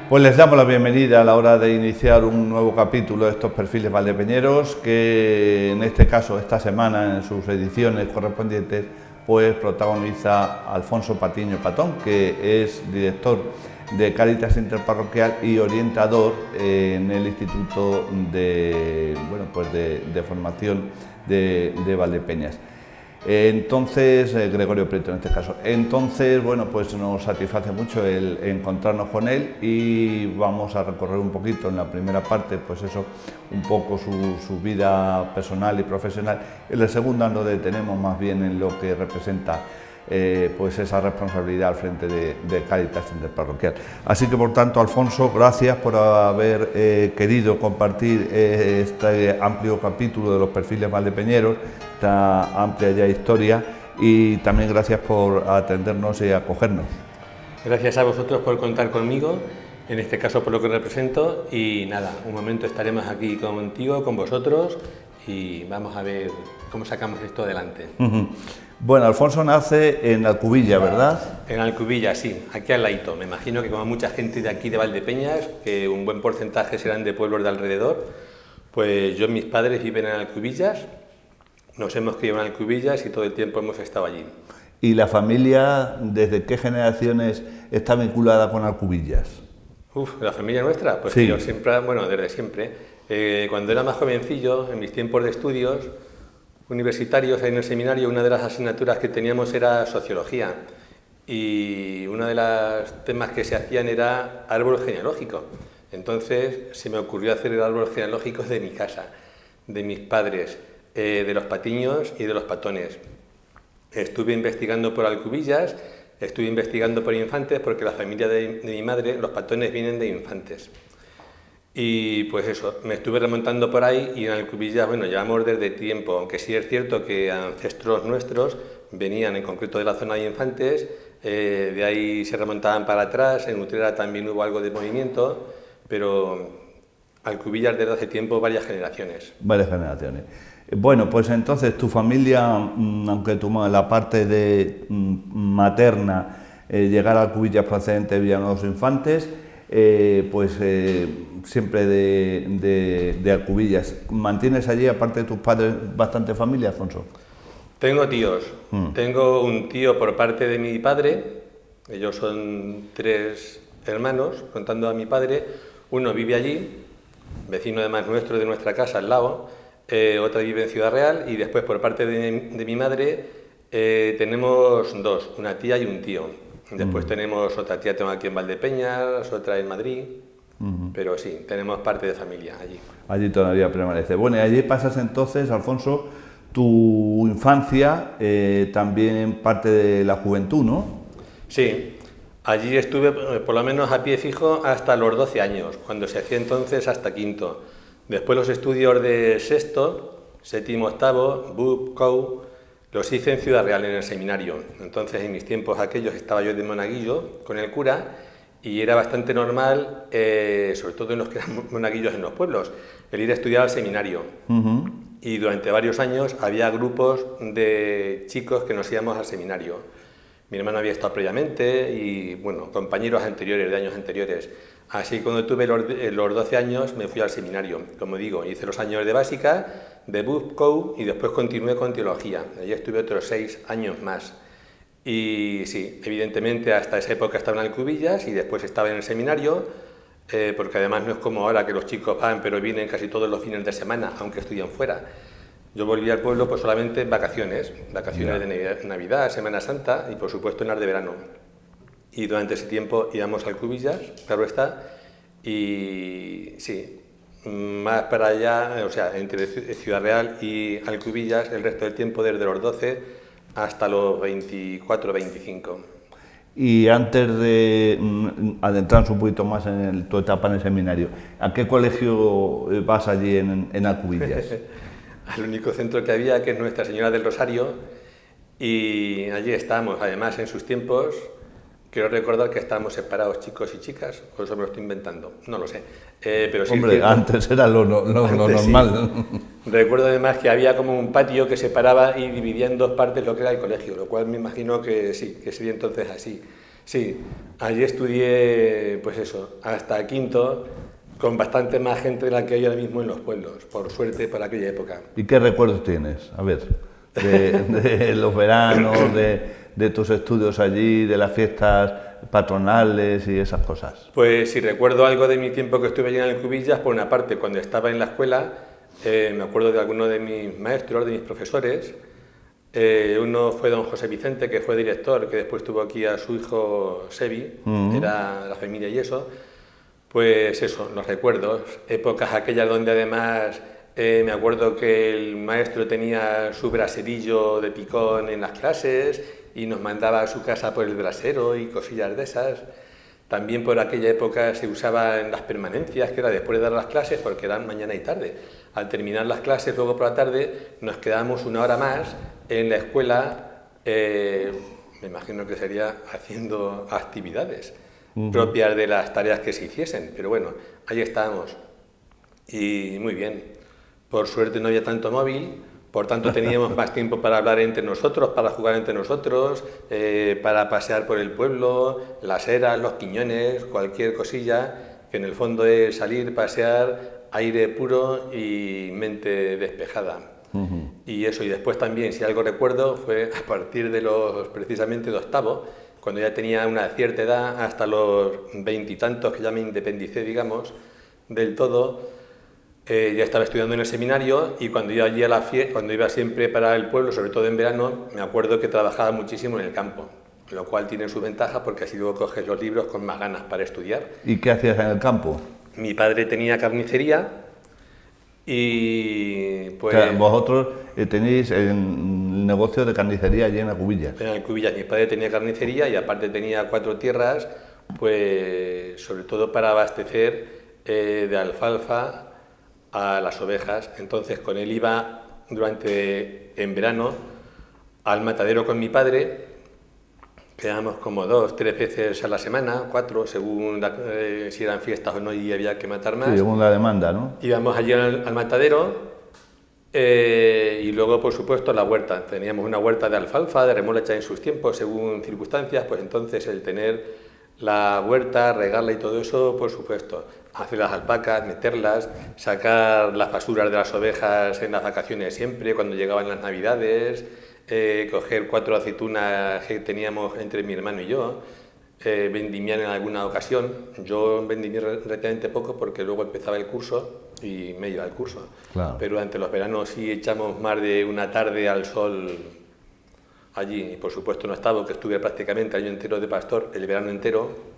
Pues les damos la bienvenida a la hora de iniciar un nuevo capítulo de estos perfiles valdepeñeros, que en este caso, esta semana, en sus ediciones correspondientes, pues protagoniza Alfonso Patiño Patón, que es director de Cáritas Interparroquial y orientador en el Instituto de Formación de Valdepeñas. Entonces, Gregorio Prieto en este caso. Entonces, bueno, pues nos satisface mucho el encontrarnos con él y vamos a recorrer un poquito en la primera parte, pues eso, un poco su vida personal y profesional. En la segunda nos detenemos más bien en lo que representa pues esa responsabilidad al frente de Cáritas Interparroquial. Así que, por tanto, Alfonso, gracias por haber querido compartir este amplio capítulo de los perfiles valdepeñeros, esta amplia ya historia, y también gracias por atendernos y acogernos. Gracias a vosotros por contar conmigo, en este caso por lo que represento, y nada, un momento estaremos aquí contigo, con vosotros, y vamos a ver cómo sacamos esto adelante. Bueno, Alfonso nace en Alcubilla, ¿verdad? En Alcubilla, sí, aquí al ladito. Me imagino que como mucha gente de aquí de Valdepeñas, que un buen porcentaje serán de pueblos de alrededor, pues yo y mis padres viven en Alcubillas, nos hemos criado en Alcubillas y todo el tiempo hemos estado allí. ¿Y la familia, desde qué generaciones está vinculada con Alcubillas? La familia nuestra, pues sí. Yo siempre, bueno, desde siempre. Cuando era más jovencillo, en mis tiempos de estudios universitarios en el seminario, una de las asignaturas que teníamos era sociología y uno de los temas que se hacían era árbol genealógico. Entonces se me ocurrió hacer el árbol genealógico de mi casa, de mis padres, de los Patiños y de los Patones. Estuve investigando por Alcubillas, estuve investigando por Infantes, porque la familia de mi madre, los Patones, vienen de Infantes. Y pues eso, me estuve remontando por ahí y en Alcubillas, bueno, llevamos desde tiempo, aunque sí es cierto que ancestros nuestros venían en concreto de la zona de Infantes, de ahí se remontaban para atrás, en Utrera también hubo algo de movimiento, pero Alcubillas desde hace tiempo varias generaciones. Varias generaciones. Bueno, pues entonces tu familia, aunque la parte de materna, llegar a Alcubillas procedente de Villanueva de los Infantes, siempre de Alcubillas. ¿Mantienes allí, aparte de tus padres, bastante familia, Alfonso? Tengo tíos. Tengo un tío por parte de mi padre, ellos son 3 hermanos, contando a mi padre. Uno vive allí, vecino además nuestro, de nuestra casa, al lado. Otra vive en Ciudad Real, y después por parte de mi madre tenemos 2, una tía y un tío. Después tenemos otra tía, tengo aquí en Valdepeñas, otra en Madrid, pero sí, tenemos parte de familia allí. Allí todavía permanece. Bueno, y allí pasas entonces, Alfonso, tu infancia, también parte de la juventud, ¿no? Sí, allí estuve por lo menos a pie fijo hasta los 12 años, cuando se hacía entonces hasta quinto. Después los estudios de sexto, séptimo, octavo, BUP, COU, los hice en Ciudad Real, en el seminario. Entonces, en mis tiempos aquellos, estaba yo de monaguillo con el cura y era bastante normal, sobre todo en los que eran monaguillos en los pueblos, el ir a estudiar al seminario. Y durante varios años había grupos de chicos que nos íbamos al seminario. Mi hermano había estado previamente y, bueno, compañeros anteriores, de años anteriores. Así que cuando tuve los 12 años me fui al seminario. Como digo, hice los años de básica, de BUP, COU, y después continué con teología. Allí estuve otros 6 años más. Y sí, evidentemente hasta esa época estaba en Alcubillas y después estaba en el seminario, porque además no es como ahora que los chicos van pero vienen casi todos los fines de semana, aunque estudian fuera. Yo volví al pueblo pues solamente en vacaciones de Navidad, Semana Santa y por supuesto en las de verano. Y durante ese tiempo íbamos a Alcubillas, claro está, y sí, más para allá, o sea, entre Ciudad Real y Alcubillas, el resto del tiempo desde los 12 hasta los 24 o 25. Y antes de adentrarnos un poquito más en tu etapa en el seminario, ¿a qué colegio vas allí en Alcubillas? Al único centro que había, que es Nuestra Señora del Rosario, y allí estábamos. Además, en sus tiempos, quiero recordar que estábamos separados chicos y chicas, o eso me lo estoy inventando, no lo sé. Pero sí, hombre, antes era lo normal. Sí. Recuerdo además que había como un patio que separaba y dividía en 2 partes lo que era el colegio, lo cual me imagino que sí, que sería entonces así. Sí, allí estudié, pues eso, hasta quinto, con bastante más gente de la que hay ahora mismo en los pueblos, por suerte, por aquella época. ¿Y qué recuerdos tienes? A ver, de los veranos, de tus estudios allí, de las fiestas patronales y esas cosas. Pues si recuerdo algo de mi tiempo que estuve allí en Alcubillas, por una parte, cuando estaba en la escuela, me acuerdo de algunos de mis maestros, de mis profesores. Uno fue don José Vicente, que fue director, que después tuvo aquí a su hijo Sebi, era la familia y eso. Pues eso, los recuerdos, épocas aquellas donde además me acuerdo que el maestro tenía su braserillo de picón en las clases y nos mandaba a su casa por el brasero y cosillas de esas. También por aquella época se usaban las permanencias, que era después de dar las clases, porque eran mañana y tarde. Al terminar las clases, luego por la tarde, nos quedábamos una hora más en la escuela, me imagino que sería haciendo actividades propias de las tareas que se hiciesen. Pero bueno, ahí estábamos. Y muy bien. Por suerte no había tanto móvil, por tanto teníamos más tiempo para hablar entre nosotros, para jugar entre nosotros, para pasear por el pueblo, las eras, los piñones, cualquier cosilla, que en el fondo es salir, pasear, aire puro y mente despejada. Y eso, y después también, si algo recuerdo, fue a partir de precisamente de octavo, cuando ya tenía una cierta edad, hasta los 20 y tantos, que ya me independicé, digamos, del todo. Ya estaba estudiando en el seminario y cuando iba allí a la fiesta, cuando iba siempre para el pueblo, sobre todo en verano, me acuerdo que trabajaba muchísimo en el campo, lo cual tiene su ventaja porque así luego coges los libros con más ganas para estudiar. ¿Y qué hacías en el campo? Mi padre tenía carnicería y pues... O sea, vosotros tenéis el negocio de carnicería allí en Alcubillas. En Alcubillas mi padre tenía carnicería y aparte tenía 4 tierras, pues sobre todo para abastecer de alfalfa a las ovejas. Entonces con él iba en verano al matadero con mi padre, quedábamos como 2, 3 veces a la semana, 4, según si eran fiestas o no y había que matar más. Sí, según la demanda, ¿no? Íbamos allí al matadero y luego, por supuesto, la huerta. Teníamos una huerta de alfalfa, de remolacha en sus tiempos, según circunstancias, pues entonces el tener la huerta, regarla y todo eso, por supuesto. Hacer las alpacas, meterlas, sacar las basuras de las ovejas en las vacaciones siempre, cuando llegaban las navidades, coger 4 aceitunas que teníamos entre mi hermano y yo, vendimiar en alguna ocasión. Yo vendimié relativamente poco porque luego empezaba el curso y me iba al curso. Claro. Pero durante los veranos sí echamos más de una tarde al sol allí. Y por supuesto no estaba, que estuve prácticamente año entero de pastor, el verano entero.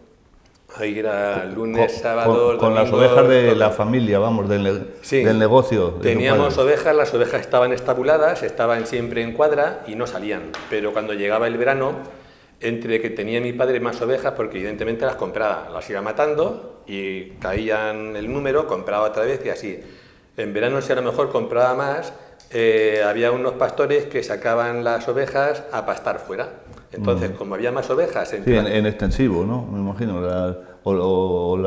Ahí era lunes, sábado, con las ovejas de la familia, vamos, del negocio. Teníamos ovejas, las ovejas estaban estabuladas, estaban siempre en cuadra y no salían. Pero cuando llegaba el verano, entre que tenía mi padre más ovejas, porque evidentemente las compraba, las iba matando y caían el número, compraba otra vez y así. En verano, si a lo mejor compraba más, había unos pastores que sacaban las ovejas a pastar fuera. Entonces, como había más ovejas... Sí, en extensivo, ¿no? Me imagino. O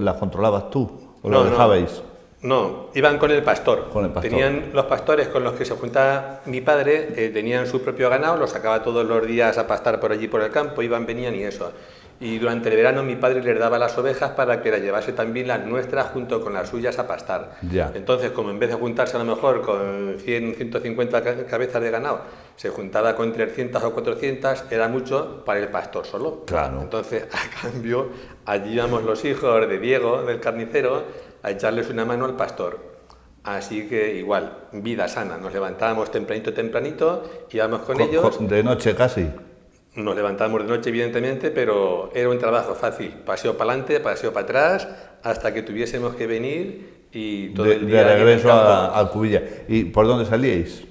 las controlabas tú, o las dejabais. No, iban con el pastor. Con el pastor. Tenían los pastores con los que se juntaba mi padre, tenían su propio ganado, los sacaba todos los días a pastar por allí por el campo, iban, venían y eso. Y durante el verano mi padre les daba las ovejas para que las llevase también las nuestras junto con las suyas a pastar. Ya. Entonces, como en vez de juntarse a lo mejor con 100, 150 cabezas de ganado, se juntaba con 300 o 400, era mucho para el pastor solo. Claro. Entonces, a cambio, allí íbamos los hijos de Diego, del carnicero, a echarles una mano al pastor. Así que igual, vida sana. Nos levantábamos tempranito, íbamos con ellos. De noche casi. Nos levantábamos de noche, evidentemente, pero era un trabajo fácil. Paseo para adelante, paseo para atrás, hasta que tuviésemos que venir y todo el día... De regreso a Alcubillas. ¿Y por dónde salíais?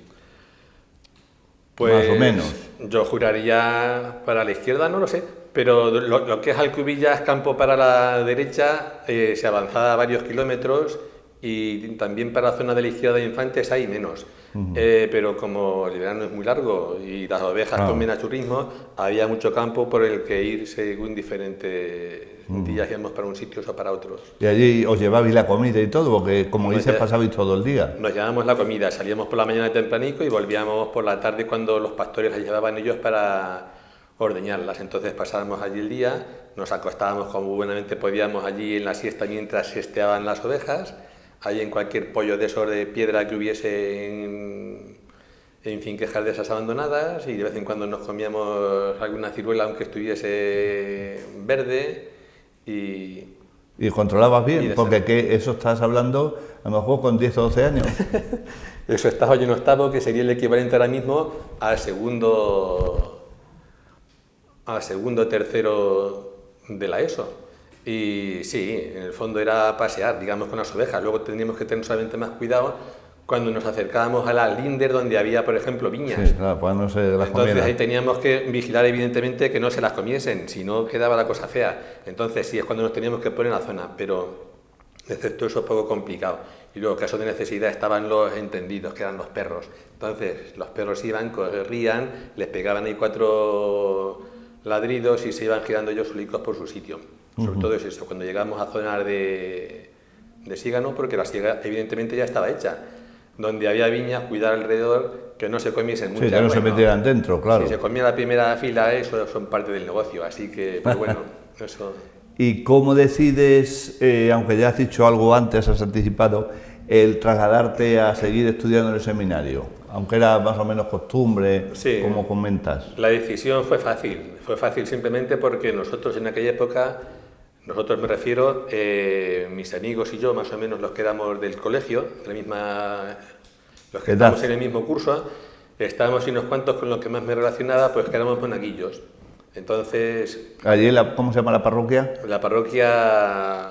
Pues, más o menos. Yo juraría para la izquierda, no lo sé, pero lo que es Alcubillas, campo para la derecha, se avanzaba varios kilómetros y también para la zona de la izquierda de Infantes hay menos. Pero como el verano es muy largo y las ovejas comen a su ritmo, había mucho campo por el que ir según diferentes días, íbamos para un sitio o para otros. ¿Y allí os llevabais la comida y todo? Porque, como dices, pasabais todo el día. Nos llevábamos la comida, salíamos por la mañana tempranico y volvíamos por la tarde cuando los pastores la llevaban ellos para ordeñarlas. Entonces pasábamos allí el día, nos acostábamos como buenamente podíamos allí en la siesta mientras siesteaban las ovejas, allí en cualquier pollo de esos de piedra que hubiese en finquejas de esas abandonadas, y de vez en cuando nos comíamos alguna ciruela aunque estuviese verde. ¿Y controlabas bien? Porque eso estás hablando a lo mejor con 10 o 12 años. Eso estaba yo en octavo, que sería el equivalente ahora mismo al segundo tercero de la ESO. Y sí, en el fondo era pasear, digamos, con las ovejas. Luego tendríamos que tener solamente más cuidado cuando nos acercábamos a la linder donde había, por ejemplo, viñas. Sí, claro, pues no se las Entonces comieran. ahí teníamos que vigilar evidentemente que no se las comiesen, si no quedaba la cosa fea. Entonces sí es cuando nos teníamos que poner en la zona, pero excepto eso es poco complicado. Y luego, en caso de necesidad, estaban los entendidos, que eran los perros. Entonces los perros iban, corrían, les pegaban ahí 4 ladridos y se iban girando ellos solicos por su sitio. Sobre todo es eso, cuando llegamos a zonas de sígano, porque la siega evidentemente ya estaba hecha. Donde había viñas, cuidar alrededor, que no se comiesen muchas. Sí, que no se metieran dentro, claro. Si se comía la primera fila, eso son parte del negocio, así que, pero bueno, eso... ¿Y cómo decides, aunque ya has dicho algo antes, has anticipado, el trasladarte a seguir estudiando en el seminario? Aunque era más o menos costumbre, sí, como comentas. La decisión fue fácil simplemente porque nosotros en aquella época, nosotros me refiero, mis amigos y yo, más o menos los que éramos del colegio, los que estábamos en el mismo curso, estábamos unos cuantos con los que más me relacionaba, pues que éramos monaguillos. Entonces... ¿Allí cómo se llama la parroquia? La parroquia...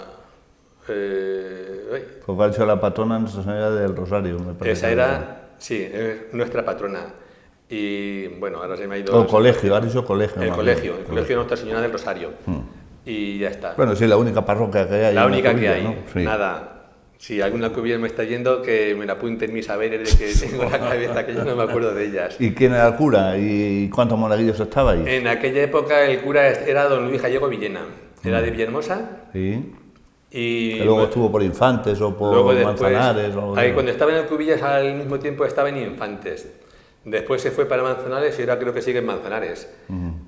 Pues ha dicho la patrona Nuestra Señora del Rosario, me parece. Esa era, sí, nuestra patrona. Y bueno, ahora se me ha ido... El colegio, has dicho colegio. El colegio Nuestra Señora del Rosario. Y ya está. Bueno, sí, la única parroquia que hay. La única que hay, ¿no? Sí. Nada. Si alguna cubier me está yendo, que me la apunte en mis saberes de que tengo la cabeza, que yo no me acuerdo de ellas. ¿Y quién era el cura? ¿Y cuántos monaguillos estaba ahí? En aquella época el cura era don Luis Gallego Villena. Era de Villahermosa. Sí. Y que luego estuvo por Infantes o por Manzanares. Ahí cuando estaba en Alcubillas al mismo tiempo estaba en Infantes. Después se fue para Manzanares y ahora creo que sigue en Manzanares.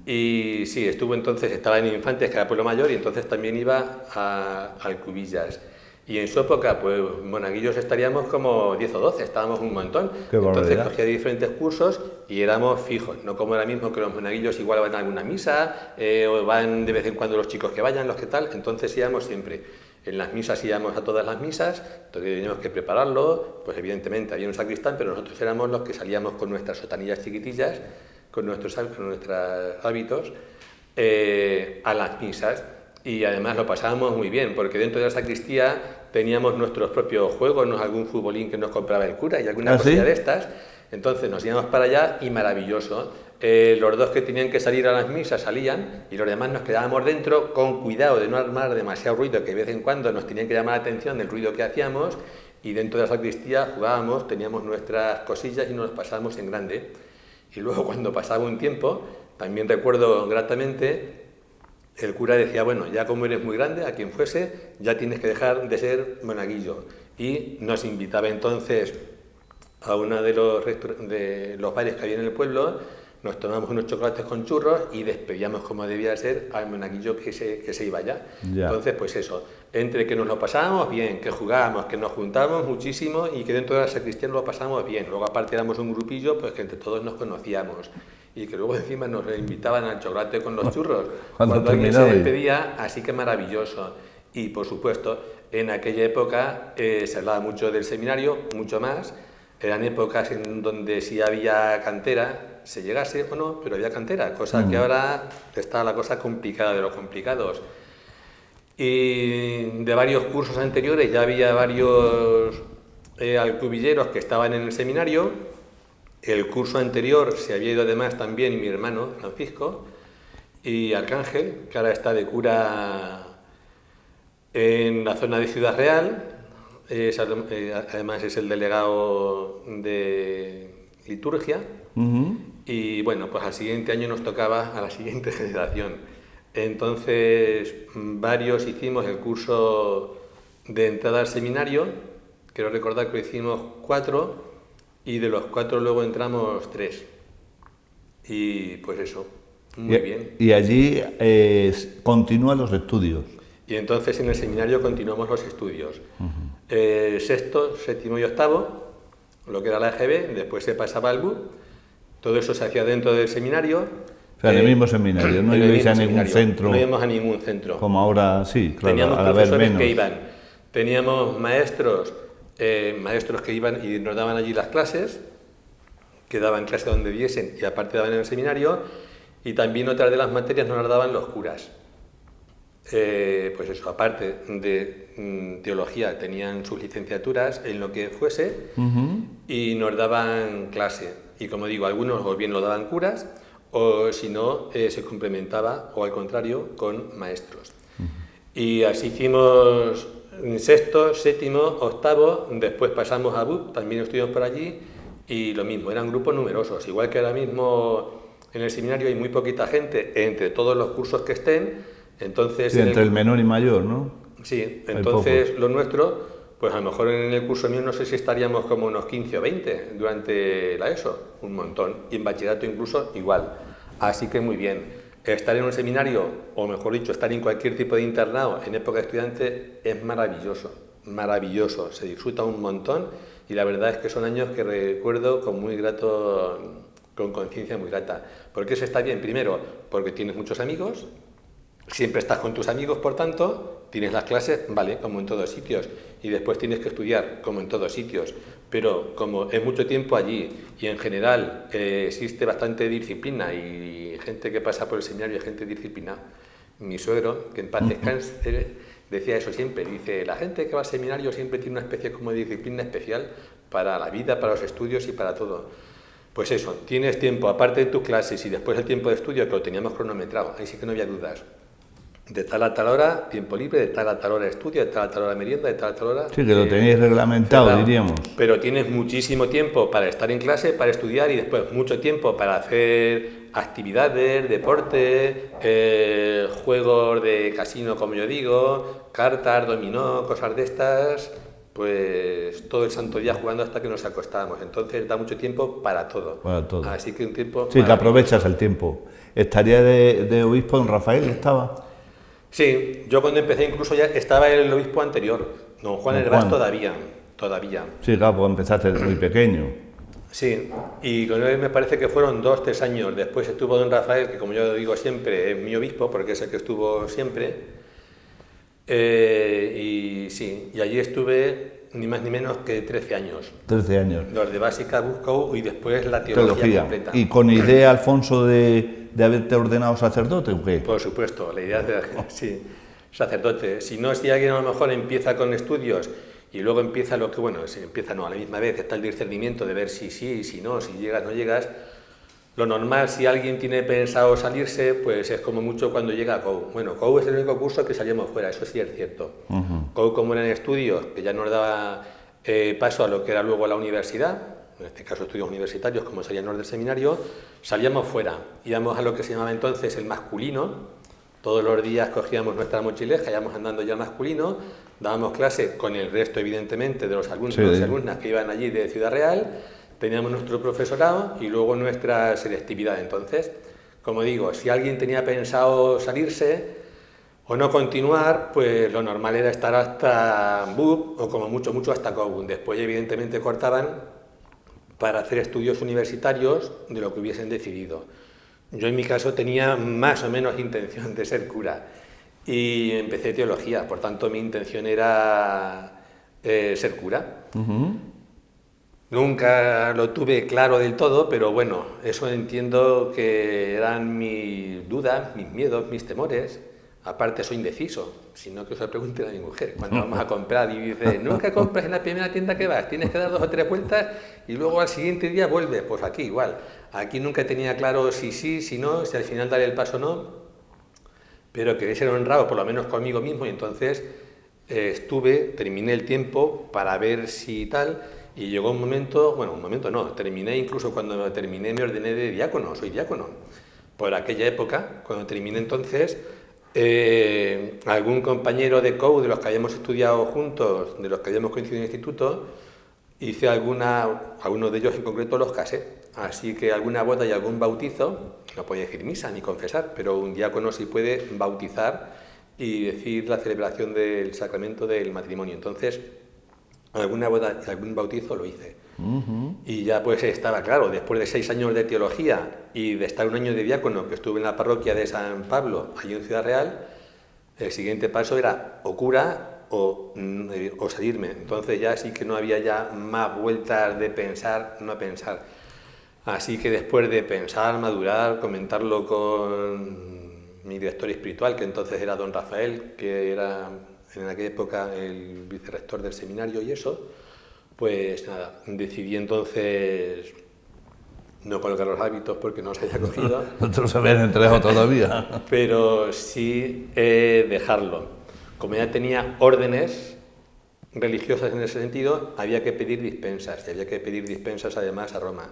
Y sí, estaba en Infantes, que era Pueblo Mayor, y entonces también iba a Alcubillas. Y en su época, pues monaguillos estaríamos como 10 o 12, estábamos un montón. Entonces cogía diferentes cursos y éramos fijos, no como ahora mismo que los monaguillos igual van a alguna misa, o van de vez en cuando los chicos que vayan, los que tal, entonces íbamos siempre. En las misas íbamos a todas las misas, entonces teníamos que prepararlo, pues evidentemente había un sacristán, pero nosotros éramos los que salíamos con nuestras sotanillas chiquitillas, con nuestros hábitos, a las misas. Y además lo pasábamos muy bien, porque dentro de la sacristía teníamos nuestros propios juegos, algún futbolín que nos compraba el cura y alguna cosilla de estas. Entonces nos íbamos para allá y maravilloso. Los dos que tenían que salir a las misas salían y los demás nos quedábamos dentro con cuidado de no armar demasiado ruido, que de vez en cuando nos tenían que llamar la atención del ruido que hacíamos, y dentro de la sacristía jugábamos, teníamos nuestras cosillas y nos las pasábamos en grande. Y luego cuando pasaba un tiempo, también recuerdo gratamente, el cura decía, bueno, ya como eres muy grande, a quien fuese, ya tienes que dejar de ser monaguillo. Y nos invitaba entonces a uno de los bares que había en el pueblo, nos tomamos unos chocolates con churros y despedíamos como debía ser al monaguillo que se iba ya. Entonces, pues eso, entre que nos lo pasábamos bien, que jugábamos, que nos juntábamos muchísimo y que dentro de la sacristía nos lo pasábamos bien. Luego aparte éramos un grupillo, pues que entre todos nos conocíamos. Y que luego encima nos invitaban al chocolate con los churros cuando alguien se despedía, así que maravilloso. Y por supuesto, en aquella época se hablaba mucho del seminario, mucho más. Eran épocas en donde si había cantera, se llegase o no, pero había cantera, cosa que ahora está la cosa complicada de los complicados. Y de varios cursos anteriores ya había varios alcubilleros que estaban en el seminario. El curso anterior se había ido además también mi hermano Francisco y Arcángel, que ahora está de cura en la zona de Ciudad Real, además es el delegado de liturgia, y bueno, pues al siguiente año nos tocaba a la siguiente generación. Entonces varios hicimos el curso de entrada al seminario, quiero recordar que lo hicimos 4, y de los 4 luego entramos 3. Y pues eso. Muy bien. Y allí continúan los estudios. Y entonces en el seminario continuamos los estudios. Sexto, séptimo y octavo, lo que era la EGB, después se pasaba al BUP, todo eso se hacía dentro del seminario. O sea, en el mismo seminario, no ibais a ningún centro. No íbamos a ningún centro. Como ahora, sí, claro, teníamos a ver profesores menos. que iban, teníamos maestros que iban y nos daban allí las clases, que daban clase donde viesen y aparte daban en el seminario, y también otras de las materias nos las daban los curas. Pues eso, aparte de teología, tenían sus licenciaturas en lo que fuese y nos daban clase. Y como digo, algunos o bien lo daban curas o si no, se complementaba o al contrario con maestros. Y así hicimos sexto, séptimo, octavo, después pasamos a BUP, también estuvimos por allí y lo mismo, eran grupos numerosos, igual que ahora mismo en el seminario hay muy poquita gente entre todos los cursos que estén. Entonces, sí, entre el menor y mayor, ¿no? Sí, entonces lo nuestro, pues a lo mejor en el curso mío no sé si estaríamos como unos 15 o 20 durante la ESO, un montón, y en bachillerato incluso igual. Así que muy bien, estar en un seminario, o mejor dicho, estar en cualquier tipo de internado en época de estudiante es maravilloso, maravilloso, se disfruta un montón y la verdad es que son años que recuerdo con muy grato, con conciencia muy grata. ¿Por qué se está bien? Primero, porque tienes muchos amigos. Siempre estás con tus amigos, por tanto, tienes las clases, vale, como en todos sitios, y después tienes que estudiar, como en todos sitios, pero como es mucho tiempo allí y en general existe bastante disciplina y gente que pasa por el seminario y gente disciplinada. Mi suegro, que en paz descanse, decía eso siempre, dice, la gente que va al seminario siempre tiene una especie como de disciplina especial para la vida, para los estudios y para todo. Pues eso, tienes tiempo, aparte de tus clases y después el tiempo de estudio, que lo teníamos cronometrado, ahí sí que no había dudas. De tal a tal hora, tiempo libre, de tal a tal hora estudio, de tal a tal hora merienda, de tal a tal hora... Sí, que lo tenéis reglamentado, cerrado. diríamos. Pero tienes muchísimo tiempo para estar en clase, para estudiar y después mucho tiempo para hacer actividades, deporte, juegos de casino, como yo digo, cartas, dominó, cosas de estas, pues todo el santo día jugando hasta que nos acostábamos. Entonces da mucho tiempo para todo. Para todo. Así que un tiempo... Sí, que aprovechas el tiempo. ¿Estaría de obispo don Rafael? ¿Estaba? Sí, yo cuando empecé incluso ya estaba el obispo anterior, don Juan Hervás todavía. Sí, claro, pues empezaste muy pequeño. Sí, y con él me parece que fueron 2 o 3 años. Después estuvo don Rafael, que como yo digo siempre, es mi obispo, porque es el que estuvo siempre. Y sí, y allí estuve ni más ni menos que 13 años. 13 años. Los de básica busco y después la teología completa. ¿Y con idea, Alfonso, de haberte ordenado sacerdote o qué? Por supuesto, la idea de sí, sacerdote. Si no, si alguien a lo mejor empieza con estudios y luego empieza lo que, bueno, si empieza no, a la misma vez está el discernimiento de ver si sí, si no, si llegas, no llegas. Lo normal, si alguien tiene pensado salirse, pues es como mucho cuando llega a COU. Bueno, COU es el único curso que salimos fuera, eso sí es cierto. COU, como eran estudios, que ya nos daba paso a lo que era luego la universidad, en este caso estudios universitarios, como salíamos del seminario, salíamos fuera. Íbamos a lo que se llamaba entonces el masculino. Todos los días cogíamos nuestra mochileja, íbamos andando ya masculino, dábamos clase con el resto, evidentemente, de los alumnos y alumnas que iban allí de Ciudad Real. Teníamos nuestro profesorado y luego nuestra selectividad. Entonces, como digo, si alguien tenía pensado salirse o no continuar, pues lo normal era estar hasta BUP o como mucho hasta COU. Después, evidentemente, cortaban para hacer estudios universitarios de lo que hubiesen decidido. Yo en mi caso tenía más o menos intención de ser cura y empecé teología, por tanto mi intención era ser cura. Nunca lo tuve claro del todo, pero bueno, eso entiendo que eran mis dudas, mis miedos, mis temores. Aparte soy indeciso, si no que os lo pregunten a mi mujer, cuando vamos a comprar y dice, nunca compras en la primera tienda que vas, tienes que dar 2 o 3 vueltas y luego al siguiente día vuelves. Pues aquí igual, aquí nunca tenía claro si sí, si no, si al final dar el paso o no, pero quería ser honrado por lo menos conmigo mismo y entonces terminé el tiempo para ver si tal, y llegó un momento no, terminé incluso cuando terminé me ordené de diácono, soy diácono. Por aquella época, cuando terminé entonces, algún compañero de COU, de los que hayamos estudiado juntos, de los que hayamos coincidido en el instituto, hice algunos de ellos en concreto los casé. Así que alguna boda y algún bautizo, no puede decir misa ni confesar, pero un diácono sí puede bautizar y decir la celebración del sacramento del matrimonio. Entonces, alguna boda y algún bautizo lo hice. Y ya pues estaba claro, después de 6 años de teología y de estar un año de diácono, que estuve en la parroquia de San Pablo, allí en Ciudad Real, el siguiente paso era o cura o salirme. Entonces ya sí que no había ya más vueltas de pensar, no pensar. Así que después de pensar, madurar, comentarlo con mi director espiritual, que entonces era don Rafael, que era en aquella época el vicerrector del seminario y eso, pues nada, decidí entonces no colocar los hábitos porque no se había cogido. No te los habían entregado todavía. Pero sí dejarlo. Como ya tenía órdenes religiosas en ese sentido, había que pedir dispensas, y había que pedir dispensas además a Roma.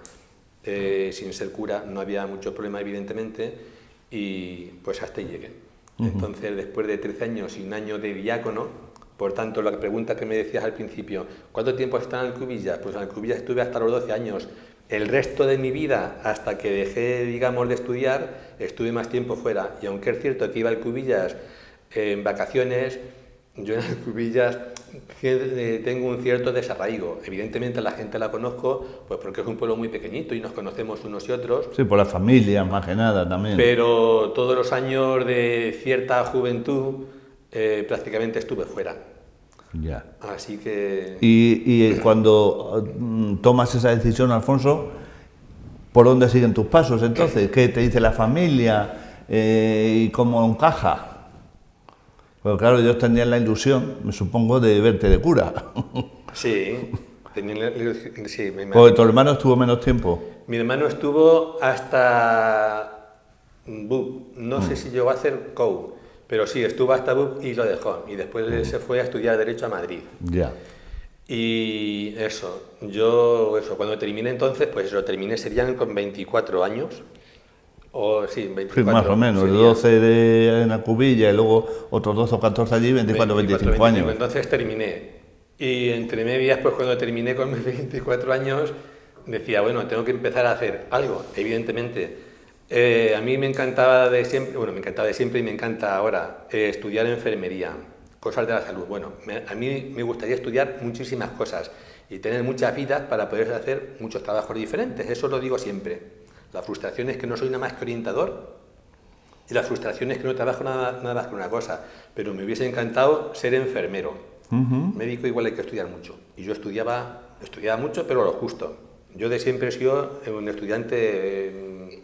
Sin ser cura no había mucho problema, evidentemente, y pues hasta ahí llegué. Entonces, después de 13 años y un año de diácono, por tanto, la pregunta que me decías al principio, ¿cuánto tiempo has estado en Alcubillas? Pues en Alcubillas estuve hasta los 12 años. El resto de mi vida, hasta que dejé, digamos, de estudiar, estuve más tiempo fuera. Y aunque es cierto que iba a Alcubillas en vacaciones, yo en Alcubillas tengo un cierto desarraigo. Evidentemente la gente la conozco, pues porque es un pueblo muy pequeñito y nos conocemos unos y otros. Sí, por la familia, más que nada también. Pero todos los años de cierta juventud prácticamente estuve fuera. Ya. Así que... Y cuando tomas esa decisión, Alfonso, ¿por dónde siguen tus pasos entonces? ¿Qué te dice la familia? ¿Y cómo encaja? Pues claro, ellos tenían la ilusión, me supongo, de verte de cura. Sí, sí, Porque tu hermano estuvo menos tiempo. Mi hermano estuvo hasta BUP, no sé si llegó a hacer COU, pero sí, estuvo hasta BUP y lo dejó. Y después se fue a estudiar Derecho a Madrid. Ya. Y cuando terminé entonces, pues lo terminé, serían con 24 años. O sí, 24. Sí, más o menos, sería. 12 en Alcubilla y luego otros 12 o 14 allí, 24, 25 años. Entonces terminé. Y entre medias, pues cuando terminé con mis 24 años, decía, bueno, tengo que empezar a hacer algo, evidentemente. A mí me encantaba de siempre, y me encanta ahora estudiar enfermería, cosas de la salud. Bueno, a mí me gustaría estudiar muchísimas cosas y tener muchas vidas para poder hacer muchos trabajos diferentes, eso lo digo siempre. La frustración es que no soy nada más que orientador y la frustración es que no trabajo nada más que una cosa, pero me hubiese encantado ser enfermero. Médico igual hay que estudiar mucho y yo estudiaba mucho, pero lo justo. Yo de siempre he sido un estudiante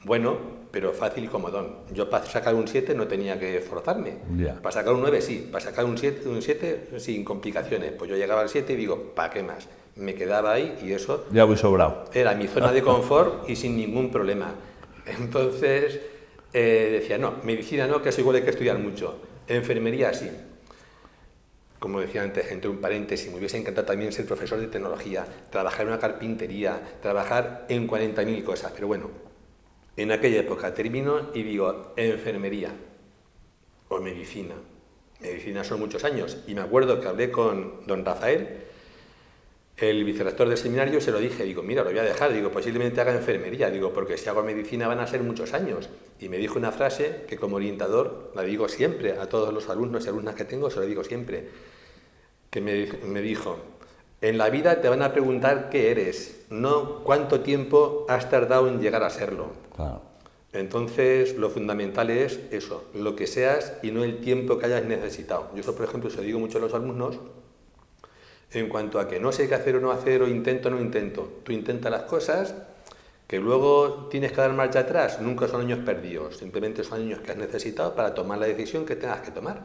bueno, pero fácil y comodón. Yo para sacar un 7 no tenía que esforzarme. Yeah. Para sacar un 9 sí, para sacar un 7 sin complicaciones. Pues yo llegaba al 7 y digo, ¿para qué más? Me quedaba ahí y eso... Ya voy sobrado. Era mi zona de confort y sin ningún problema. Entonces decía, no, medicina no, que eso igual hay que estudiar mucho. Enfermería sí. Como decía antes, entre un paréntesis, me hubiese encantado también ser profesor de tecnología, trabajar en una carpintería, trabajar en 40.000 cosas. Pero bueno, en aquella época termino y digo, enfermería o medicina. Medicina son muchos años. Y me acuerdo que hablé con don Rafael, el vicerrector del seminario, se lo dije, digo, mira, lo voy a dejar, digo, posiblemente haga enfermería, digo, porque si hago medicina van a ser muchos años. Y me dijo una frase que como orientador la digo siempre, a todos los alumnos y alumnas que tengo, se lo digo siempre, que me dijo, en la vida te van a preguntar qué eres, no cuánto tiempo has tardado en llegar a serlo. Claro. Entonces, lo fundamental es eso, lo que seas y no el tiempo que hayas necesitado. Yo eso, por ejemplo, se lo digo mucho a los alumnos, en cuanto a que no sé qué hacer o no hacer, o intento o no intento. Tú intenta las cosas, que luego tienes que dar marcha atrás. Nunca son años perdidos, simplemente son años que has necesitado para tomar la decisión que tengas que tomar.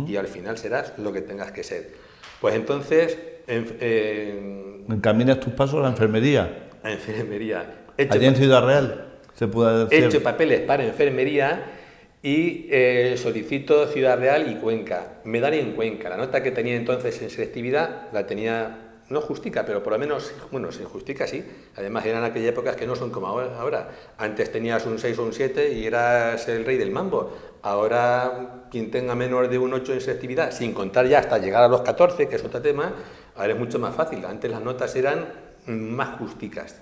Y al final serás lo que tengas que ser. Pues entonces... ¿Encaminas tus pasos a la enfermería? A enfermería. Allí en Ciudad Real, se puede decir. He hecho papeles para enfermería y solicito Ciudad Real y Cuenca. Me dan en Cuenca. La nota que tenía entonces en selectividad la tenía, no justica, pero por lo menos, bueno, sin justica sí. Además eran aquellas épocas que no son como ahora. Antes tenías un 6 o un 7 y eras el rey del mambo. Ahora quien tenga menos de un 8 en selectividad, sin contar ya hasta llegar a los 14, que es otro tema, ahora es mucho más fácil. Antes las notas eran más justicas.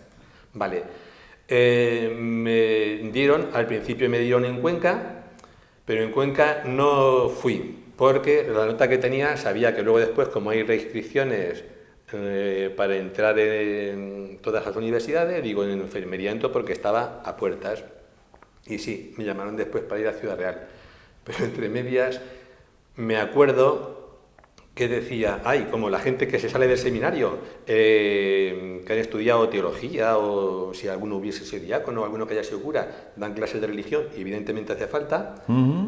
Vale. Al principio me dieron en Cuenca, pero en Cuenca no fui, porque la nota que tenía sabía que luego después, como hay restricciones para entrar en todas las universidades, digo, en enfermería entro porque estaba a puertas. Y sí, me llamaron después para ir a Ciudad Real. Pero entre medias me acuerdo que decía, ay, como la gente que se sale del seminario, que han estudiado teología, o si alguno hubiese sido diácono, o alguno que haya sido cura, dan clases de religión, y evidentemente hace falta,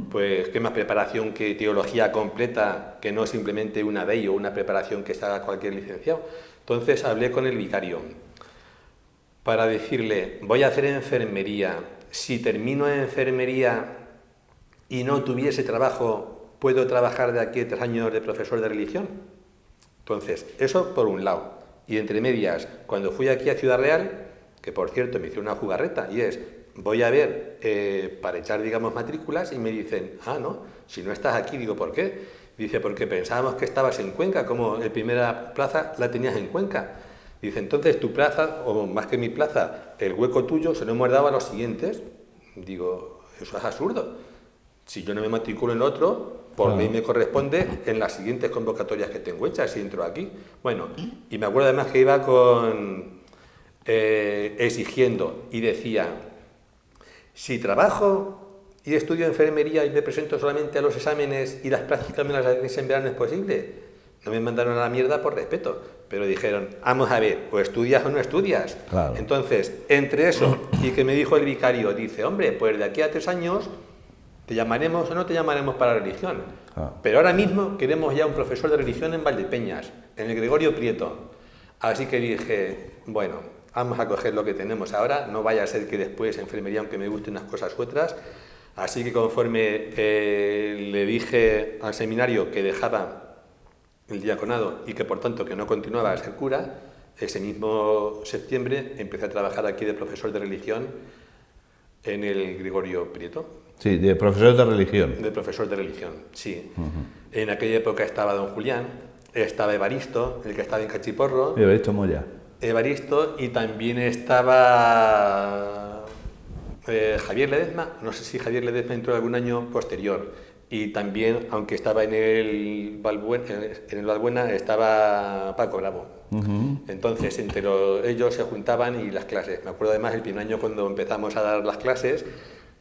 pues qué más preparación que teología completa, que no simplemente una DEI o una preparación que se haga cualquier licenciado. Entonces hablé con el vicario para decirle, voy a hacer enfermería, si termino en enfermería y no tuviese trabajo, ¿puedo trabajar de aquí a 3 años de profesor de religión? Entonces, eso por un lado. Y entre medias, cuando fui aquí a Ciudad Real, que por cierto me hice una jugarreta, y es, voy a ver para echar, digamos, matrículas, y me dicen, no, si no estás aquí, digo, ¿por qué? Dice, porque pensábamos que estabas en Cuenca, como la primera plaza la tenías en Cuenca. Dice, entonces tu plaza, o más que mi plaza, el hueco tuyo se lo hemos dado a los siguientes. Digo, eso es absurdo. Si yo no me matriculo en otro, por ley me corresponde en las siguientes convocatorias que tengo hechas si entro aquí. Bueno, y me acuerdo además que iba exigiendo y decía, si trabajo y estudio enfermería y me presento solamente a los exámenes y las prácticas me las hacéis en verano, ¿es posible? No me mandaron a la mierda por respeto, pero dijeron, vamos a ver, o estudias o no estudias. Claro. Entonces, entre eso y que me dijo el vicario, dice, hombre, pues de aquí a 3 años te llamaremos o no te llamaremos para religión. Pero ahora mismo queremos ya un profesor de religión en Valdepeñas, en el Gregorio Prieto. Así que dije, bueno, vamos a coger lo que tenemos ahora, no vaya a ser que después enfermería, aunque me gusten unas cosas u otras. Así que conforme le dije al seminario que dejaba el diaconado y que por tanto que no continuaba a ser cura, ese mismo septiembre empecé a trabajar aquí de profesor de religión en el Gregorio Prieto. Sí, de profesor de religión. De profesor de religión, sí. En aquella época estaba don Julián, estaba Evaristo, el que estaba en Cachiporro. Evaristo Moya. Evaristo, y también estaba Javier Ledezma. No sé si Javier Ledezma entró algún año posterior. Y también, aunque estaba en el Valbuena, estaba Paco Bravo. Entonces, entre ellos se juntaban y las clases. Me acuerdo además el primer año cuando empezamos a dar las clases,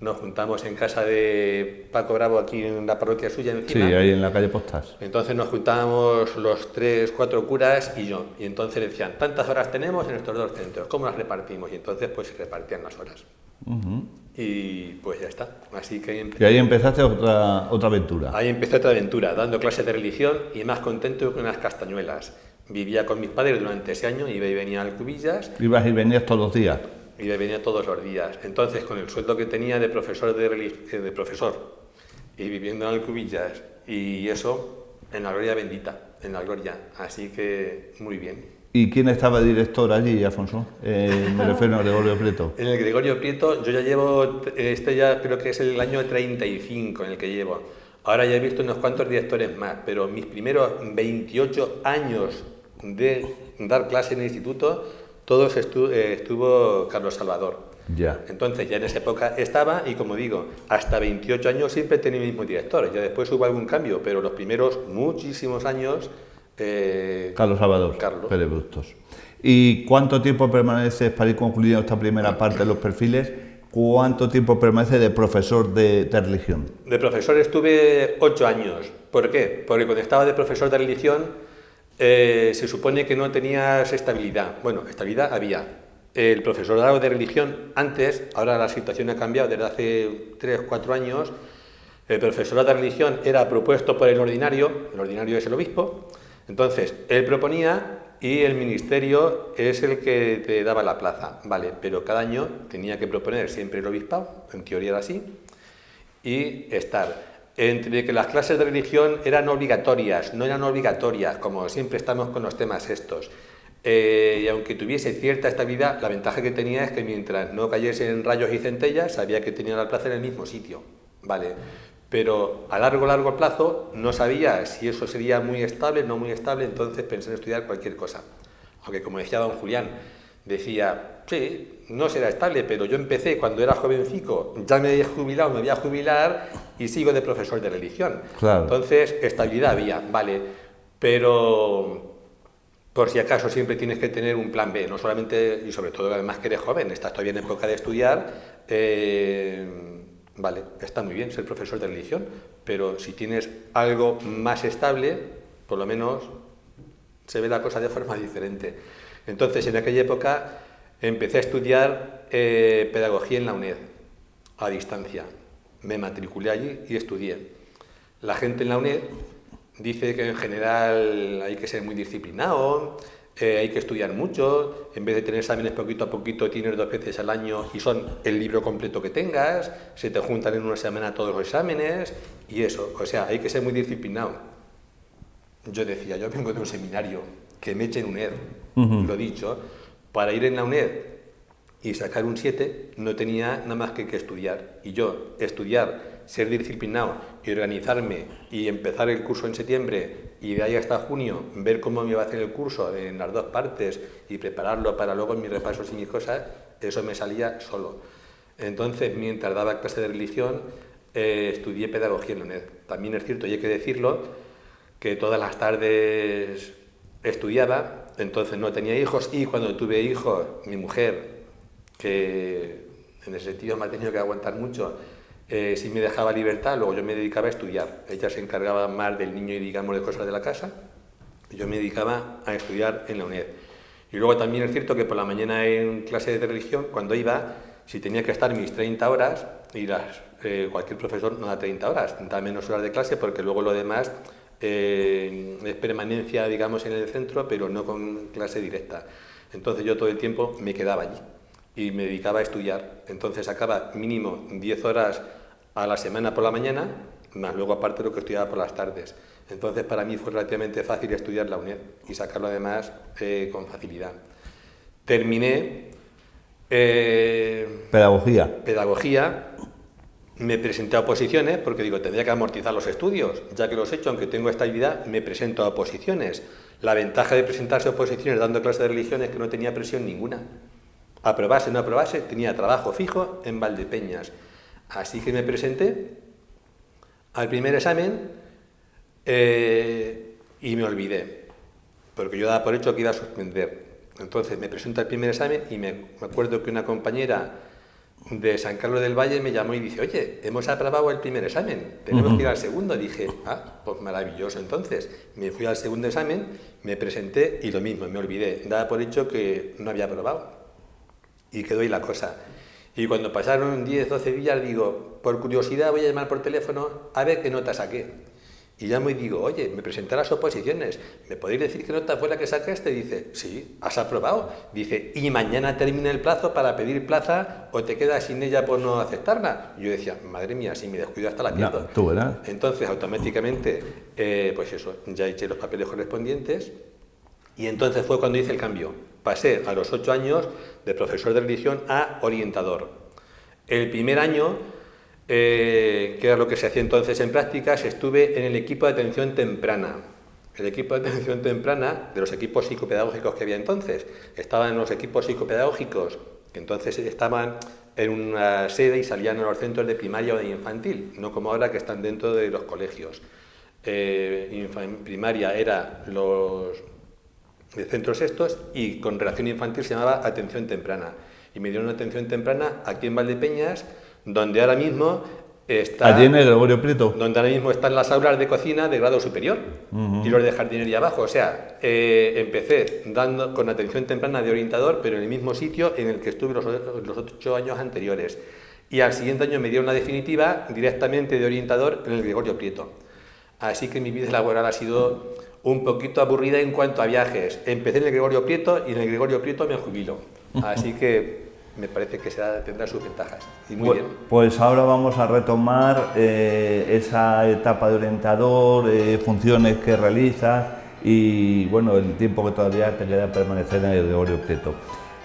nos juntamos en casa de Paco Bravo, aquí en la parroquia suya encima. Sí, ahí en la calle Postas. Entonces nos juntábamos los 3, 4 curas y yo. Y entonces decían, tantas horas tenemos en estos 2 centros, ¿cómo las repartimos? Y entonces pues se repartían las horas. Y pues ya está. Así que y ahí empezaste otra aventura. Ahí empecé otra aventura, dando clases de religión y más contento que unas castañuelas. Vivía con mis padres durante ese año, iba y venía a Alcubillas. ¿Ibas y venías todos los días? Iba y venía todos los días. Entonces, con el sueldo que tenía de profesor de profesor y viviendo en Alcubillas y eso, en la gloria bendita, en la gloria. Así que muy bien. ¿Y quién estaba director allí, Afonso? Me refiero a Gregorio Prieto. En el Gregorio Prieto yo ya llevo, ya creo que es el año 35 en el que llevo. Ahora ya he visto unos cuantos directores más, pero mis primeros 28 años de dar clase en el instituto, todos estuvo Carlos Salvador. Ya. Entonces ya en esa época estaba y como digo, hasta 28 años siempre he tenido el mismo director. Ya después hubo algún cambio, pero los primeros muchísimos años... Carlos Salvador, Pérez Bustos. ¿Y cuánto tiempo permaneces, para ir concluyendo esta primera parte de los perfiles, cuánto tiempo permaneces de profesor de religión? De profesor estuve 8 años. ¿Por qué? Porque cuando estaba de profesor de religión se supone que no tenías estabilidad. Bueno, estabilidad había. El profesorado de religión antes, ahora la situación ha cambiado desde hace 3 o 4 años, el profesorado de religión era propuesto por el ordinario es el obispo. Entonces, él proponía y el ministerio es el que te daba la plaza, ¿vale? Pero cada año tenía que proponer siempre el obispado, en teoría era así, y estar. Entre que las clases de religión eran obligatorias, no eran obligatorias, como siempre estamos con los temas estos. Y aunque tuviese cierta estabilidad, la ventaja que tenía es que mientras no cayese en rayos y centellas, sabía que tenía la plaza en el mismo sitio, ¿vale? Pero a largo plazo no sabía si eso sería muy estable, no muy estable, entonces pensé en estudiar cualquier cosa. Aunque como decía don Julián, decía, sí, no será estable, pero yo empecé cuando era jovencico, ya me he jubilado, me voy a jubilar y sigo de profesor de religión. Claro. Entonces, estabilidad había, vale, pero por si acaso siempre tienes que tener un plan B, no solamente, y sobre todo además que eres joven, estás todavía en época de estudiar, vale, está muy bien ser profesor de religión, pero si tienes algo más estable, por lo menos se ve la cosa de forma diferente. Entonces, en aquella época empecé a estudiar pedagogía en la UNED, a distancia. Me matriculé allí y estudié. La gente en la UNED dice que en general hay que ser muy disciplinado, hay que estudiar mucho, en vez de tener exámenes poquito a poquito, tienes 2 veces al año y son el libro completo que tengas, se te juntan en una semana todos los exámenes y eso, o sea, hay que ser muy disciplinado. Yo decía, yo vengo de un seminario, que me echen UNED, lo dicho, para ir en la UNED y sacar un 7 no tenía nada más que estudiar, y yo estudiar, ser disciplinado y organizarme y empezar el curso en septiembre y de ahí hasta junio ver cómo me iba a hacer el curso en las 2 partes y prepararlo para luego mis repasos y mis cosas, eso me salía solo. Entonces, mientras daba clase de religión, estudié pedagogía en la UNED. También es cierto, y hay que decirlo, que todas las tardes estudiaba, entonces no tenía hijos, y cuando tuve hijos, mi mujer, que en ese sentido me ha tenido que aguantar mucho, sí me dejaba libertad, luego yo me dedicaba a estudiar. Ella se encargaba más del niño y, digamos, de cosas de la casa, y yo me dedicaba a estudiar en la UNED. Y luego también es cierto que por la mañana en clase de religión, cuando iba, si tenía que estar mis 30 horas, y cualquier profesor no da 30 horas, da menos horas de clase, porque luego lo demás es permanencia, digamos, en el centro, pero no con clase directa. Entonces yo todo el tiempo me quedaba allí y me dedicaba a estudiar. Entonces sacaba mínimo 10 horas a la semana por la mañana, más luego aparte lo que estudiaba por las tardes. Entonces para mí fue relativamente fácil estudiar la UNED y sacarlo además con facilidad. Terminé pedagogía, me presenté a oposiciones porque digo, tendría que amortizar los estudios, ya que los he hecho, aunque tengo estabilidad, me presento a oposiciones. La ventaja de presentarse a oposiciones dando clases de religión es que no tenía presión ninguna. Aprobase o no aprobase, tenía trabajo fijo en Valdepeñas. Así que me presenté al primer examen y me olvidé, porque yo daba por hecho que iba a suspender. Entonces me presento al primer examen y me acuerdo que una compañera de San Carlos del Valle me llamó y dice, oye, hemos aprobado el primer examen, tenemos que ir al segundo. Dije, pues maravilloso. Entonces me fui al segundo examen, me presenté y lo mismo, me olvidé, daba por hecho que no había aprobado. Y quedó ahí la cosa. Y cuando pasaron 10, 12 días, digo, por curiosidad voy a llamar por teléfono a ver qué nota saqué. Y llamo y digo, oye, me presenté a las oposiciones, ¿me podéis decir qué nota fue la que sacaste? Dice, sí, ¿has aprobado? Dice, y mañana termina el plazo para pedir plaza o te quedas sin ella por no aceptarla. Y yo decía, madre mía, si me descuido hasta la pierdo. No, tú verás. Entonces, automáticamente, pues eso, ya eché los papeles correspondientes. Y entonces fue cuando hice el cambio. Pasé a los 8 años de profesor de religión a orientador. El primer año, que era lo que se hacía entonces en prácticas, estuve en el equipo de atención temprana. El equipo de atención temprana, de los equipos psicopedagógicos que había entonces, estaban los equipos psicopedagógicos, que entonces estaban en una sede y salían a los centros de primaria o de infantil, no como ahora que están dentro de los colegios. Primaria era los de centros estos, y con relación infantil se llamaba atención temprana. Y me dieron atención temprana aquí en Valdepeñas, donde ahora mismo está... ¿Allí en el Gregorio Prieto? Donde ahora mismo están las aulas de cocina de grado superior y los de jardinería abajo. O sea, empecé dando con atención temprana de orientador, pero en el mismo sitio en el que estuve los 8 años anteriores. Y al siguiente año me dieron una definitiva directamente de orientador en el Gregorio Prieto. Así que mi vida laboral ha sido un poquito aburrida en cuanto a viajes. Empecé en el Gregorio Prieto y en el Gregorio Prieto me jubilo. Así que me parece que tendrá sus ventajas. Y muy bien. Pues ahora vamos a retomar esa etapa de orientador, funciones que realizas y bueno, el tiempo que todavía te queda permanecer en el Gregorio Prieto.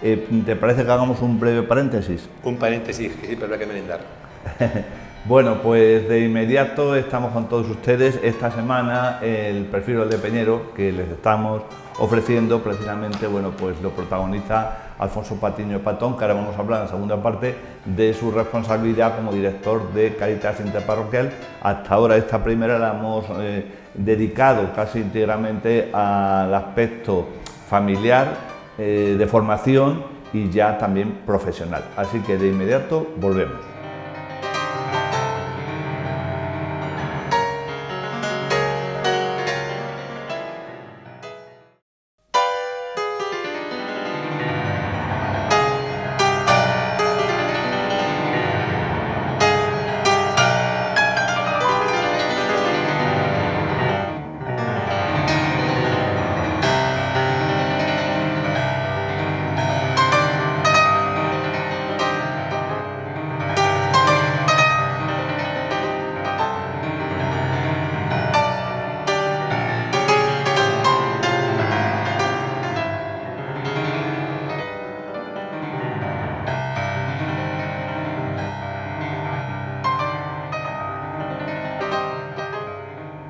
¿Te parece que hagamos un breve paréntesis? Un paréntesis, que siempre habrá que merendar. Bueno, pues de inmediato estamos con todos ustedes. Esta semana el perfil Valdepeñero que les estamos ofreciendo precisamente, bueno, pues lo protagoniza Alfonso Patiño Patón, que ahora vamos a hablar en la segunda parte de su responsabilidad como director de Cáritas Interparroquial. Hasta ahora esta primera la hemos dedicado casi íntegramente al aspecto familiar, de formación y ya también profesional. Así que de inmediato volvemos.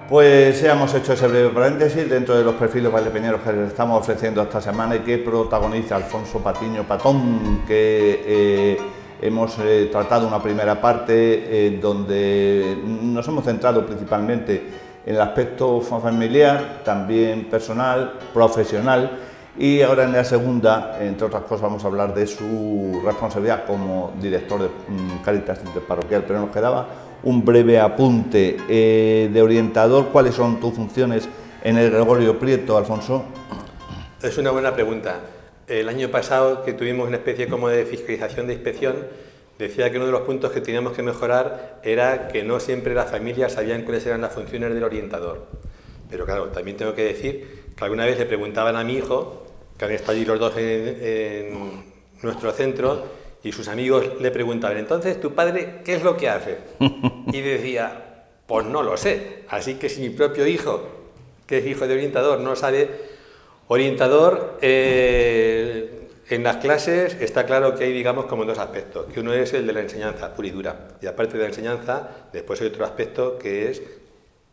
Pues ya hemos hecho ese breve paréntesis dentro de los perfiles valdepeñeros que les estamos ofreciendo esta semana y que protagoniza Alfonso Patiño Patón, que hemos tratado una primera parte donde nos hemos centrado principalmente en el aspecto familiar, también personal, profesional, y ahora en la segunda, entre otras cosas, vamos a hablar de su responsabilidad como director de Cáritas Interparroquial, pero nos quedaba un breve apunte de orientador. ¿Cuáles son tus funciones en el Gregorio Prieto, Alfonso? Es una buena pregunta. El año pasado, que tuvimos una especie como de fiscalización de inspección, decía que uno de los puntos que teníamos que mejorar era que no siempre las familias sabían cuáles eran las funciones del orientador. Pero claro, también tengo que decir que alguna vez le preguntaban a mi hijo, que han estado allí los dos en nuestro centro, y sus amigos le preguntaban: entonces, ¿tu padre qué es lo que hace? Y decía: pues no lo sé. Así que si mi propio hijo, que es hijo de orientador, no sabe, orientador, en las clases está claro que hay, digamos, como dos aspectos, que uno es el de la enseñanza pura y dura, y aparte de la enseñanza, después hay otro aspecto que es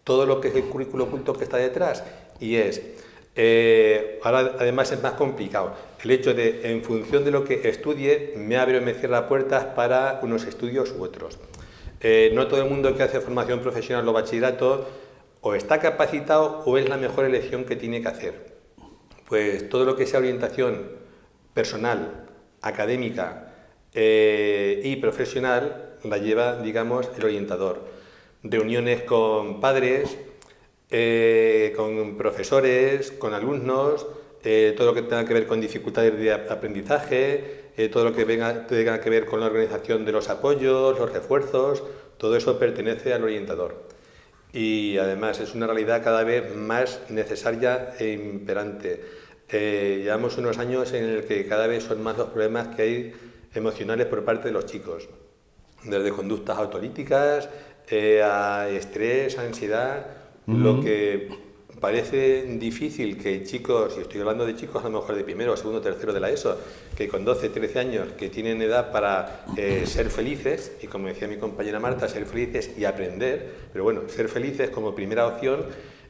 todo lo que es el currículo oculto que está detrás, y es, ahora además es más complicado, el hecho de, en función de lo que estudie, me abre o me cierra puertas para unos estudios u otros. No todo el mundo que hace formación profesional o bachillerato o está capacitado o es la mejor elección que tiene que hacer. Pues todo lo que sea orientación personal, académica y profesional la lleva, digamos, el orientador. Reuniones con padres, con profesores, con alumnos, todo lo que tenga que ver con dificultades de aprendizaje, todo lo que tenga que ver con la organización de los apoyos, los refuerzos, todo eso pertenece al orientador. Y además es una realidad cada vez más necesaria e imperante. Llevamos unos años en el que cada vez son más los problemas que hay emocionales por parte de los chicos, desde conductas autolíticas a estrés, ansiedad, lo que parece difícil que chicos, y estoy hablando de chicos a lo mejor de primero, segundo, tercero de la ESO, que con 12, 13 años, que tienen edad para ser felices, y como decía mi compañera Marta, ser felices y aprender, pero bueno, ser felices como primera opción,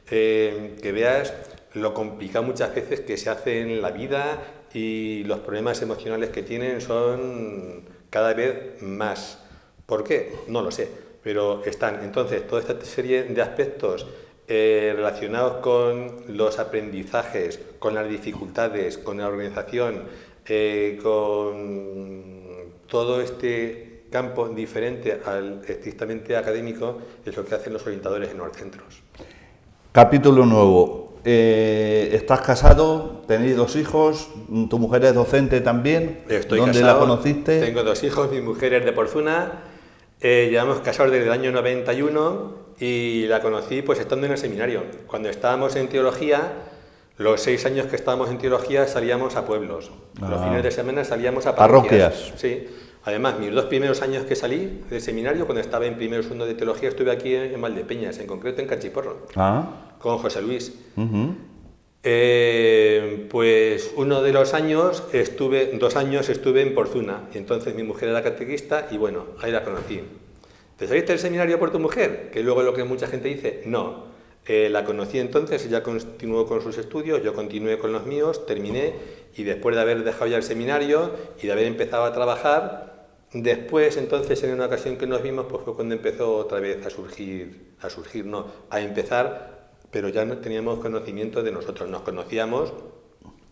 que veas lo complicado muchas veces que se hace en la vida y los problemas emocionales que tienen son cada vez más. ¿Por qué? No lo sé, pero están. Entonces, toda esta serie de aspectos relacionados con los aprendizajes, con las dificultades, con la organización, con todo este campo diferente al estrictamente académico, es lo que hacen los orientadores en los centros. Capítulo nuevo. ¿Estás casado? ¿Tenéis 2 hijos? ¿Tu mujer es docente también? Estoy ¿Dónde casado, la conociste? Tengo 2 hijos, mi mujer es de Porzuna, llevamos casados desde el año 91 y la conocí pues estando en el seminario. Cuando estábamos en teología, los 6 años que estábamos en teología salíamos a pueblos, los fines de semana salíamos a parroquias. Sí. Además, mis 2 primeros años que salí del seminario, cuando estaba en primero y segundo de teología, estuve aquí en Valdepeñas, en concreto en Cachiporro, con José Luis. Pues uno de los años 2 años estuve en Porzuna, y entonces mi mujer era catequista y bueno, ahí la conocí. ¿te saliste del seminario por tu mujer? Que luego lo que mucha gente dice, no. La conocí entonces, ella continuó con sus estudios, yo continué con los míos, terminé, y después de haber dejado ya el seminario y de haber empezado a trabajar, después entonces en una ocasión que nos vimos, pues fue cuando empezó otra vez a empezar, pero ya no teníamos conocimiento de nosotros, nos conocíamos.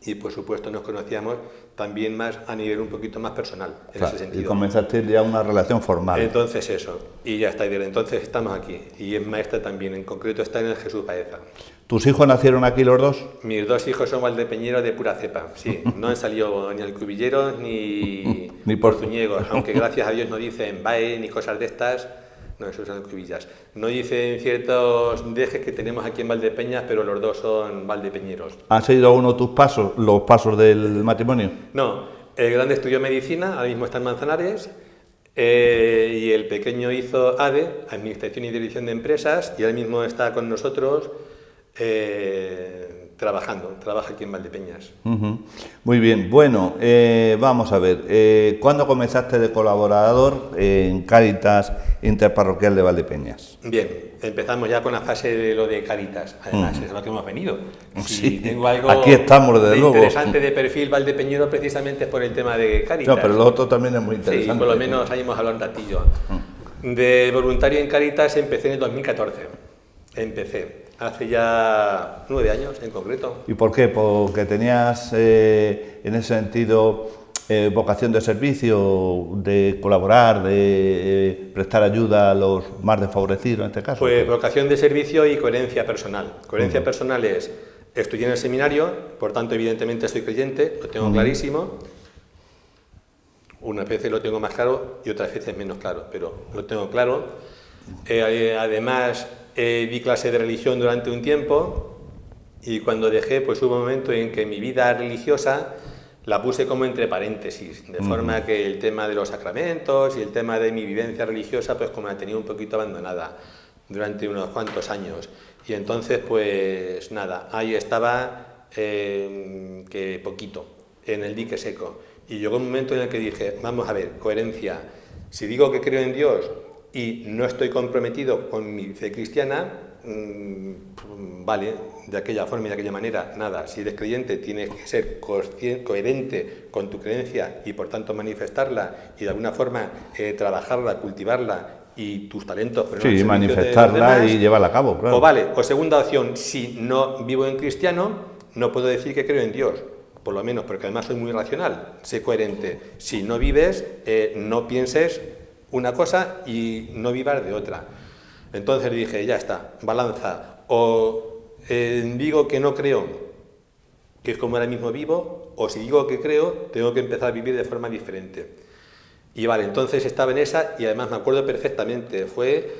Y por supuesto nos conocíamos también más a nivel un poquito más personal, en ese sentido. Y comenzaste ya una relación formal. Entonces eso, y ya está, y desde entonces estamos aquí. Y es maestra también, en concreto está en el Jesús Baeza. ¿Tus hijos nacieron aquí los dos? Mis dos hijos son valdepeñeros de pura cepa, sí. No han salido ni alcubilleros ni portuñegos, aunque gracias a Dios no dicen bae ni cosas de estas. No, eso son cubillas. No dicen ciertos dejes que tenemos aquí en Valdepeñas, pero los dos son valdepeñeros. ¿Han seguido uno tus pasos, los pasos del matrimonio? No, el grande estudió medicina, ahora mismo está en Manzanares, y el pequeño hizo ADE, Administración y Dirección de Empresas, y ahora mismo está con nosotros trabaja aquí en Valdepeñas. Muy bien, bueno, vamos a ver, ¿cuándo comenzaste de colaborador en Cáritas Interparroquial de Valdepeñas? Bien, empezamos ya con la fase de lo de Cáritas, además es lo que hemos venido. Sí, tengo algo aquí estamos desde luego. Interesante de perfil valdepeñero precisamente por el tema de Cáritas. No, pero lo otro también es muy interesante. Sí, por lo menos ahí hemos hablado un ratillo. De voluntario en Cáritas empecé en el 2014, hace ya 9 años en concreto. ¿Y por qué? Porque tenías en ese sentido vocación de servicio, de colaborar, de prestar ayuda a los más desfavorecidos en este caso. Pues vocación de servicio y coherencia personal. Coherencia personal es, estudié en el seminario, por tanto evidentemente soy creyente, lo tengo clarísimo. Unas veces lo tengo más claro y otras veces menos claro, pero lo tengo claro. Además, di clase de religión durante un tiempo y cuando dejé, pues hubo un momento en que mi vida religiosa la puse como entre paréntesis, de forma que el tema de los sacramentos y el tema de mi vivencia religiosa, pues como la tenía un poquito abandonada durante unos cuantos años. Y entonces, pues nada, ahí estaba, que poquito, en el dique seco. Y llegó un momento en el que dije, vamos a ver, coherencia, si digo que creo en Dios y no estoy comprometido con mi fe cristiana, vale, de aquella forma y de aquella manera, nada. Si eres creyente tienes que ser coherente con tu creencia y por tanto manifestarla y de alguna forma trabajarla, cultivarla y tus talentos, pero sí, manifestarla y llevarla a cabo, claro. O vale, o segunda opción, si no vivo en cristiano, no puedo decir que creo en Dios, por lo menos porque además soy muy racional, sé coherente. Si no vives, no pienses una cosa y no vivas de otra. Entonces dije, ya está, balanza, o digo que no creo, que es como ahora mismo vivo, o si digo que creo, tengo que empezar a vivir de forma diferente. Y vale, entonces estaba en esa y además me acuerdo perfectamente, fue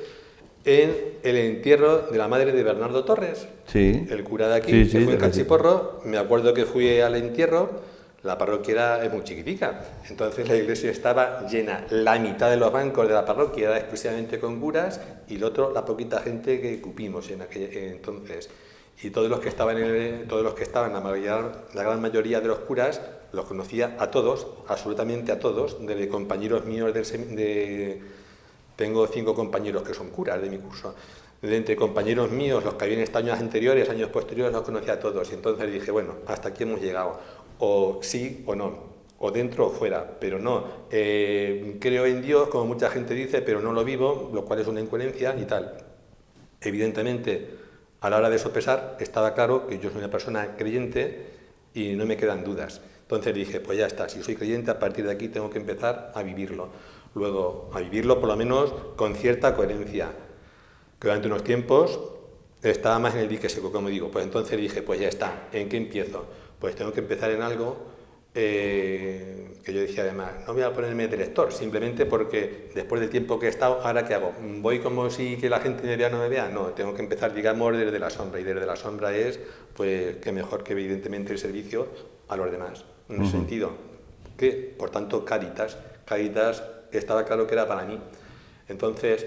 en el entierro de la madre de Bernardo Torres, sí, el cura de aquí, que fue en Cachiporro. Me acuerdo que fui al entierro, la parroquia es muy chiquitica, entonces la iglesia estaba llena, la mitad de los bancos de la parroquia era exclusivamente con curas y el otro la poquita gente que cupimos en aquel entonces. Y todos los que estaban, la gran mayoría de los curas, los conocía a todos, absolutamente a todos, desde compañeros míos tengo 5 compañeros que son curas de mi curso. De entre compañeros míos, los que habían estado años anteriores, años posteriores, los conocía a todos. Y entonces dije, bueno, hasta aquí hemos llegado. O sí o no, o dentro o fuera, pero no. Creo en Dios, como mucha gente dice, pero no lo vivo, lo cual es una incoherencia y tal. Evidentemente, a la hora de sopesar, estaba claro que yo soy una persona creyente y no me quedan dudas. Entonces dije, pues ya está, si soy creyente, a partir de aquí tengo que empezar a vivirlo. Luego, a vivirlo por lo menos con cierta coherencia. Que durante unos tiempos estaba más en el dique seco, como digo. Pues entonces dije, pues ya está, ¿en qué empiezo? Pues tengo que empezar en algo que yo decía además, no voy a ponerme de lector, simplemente porque después del tiempo que he estado, ¿ahora qué hago? ¿Voy como si que la gente me vea o no me vea? No, tengo que empezar, digamos, desde la sombra, y desde la sombra es, pues, que mejor que evidentemente el servicio a los demás, en ese sentido. Que, por tanto, Cáritas estaba claro que era para mí. Entonces,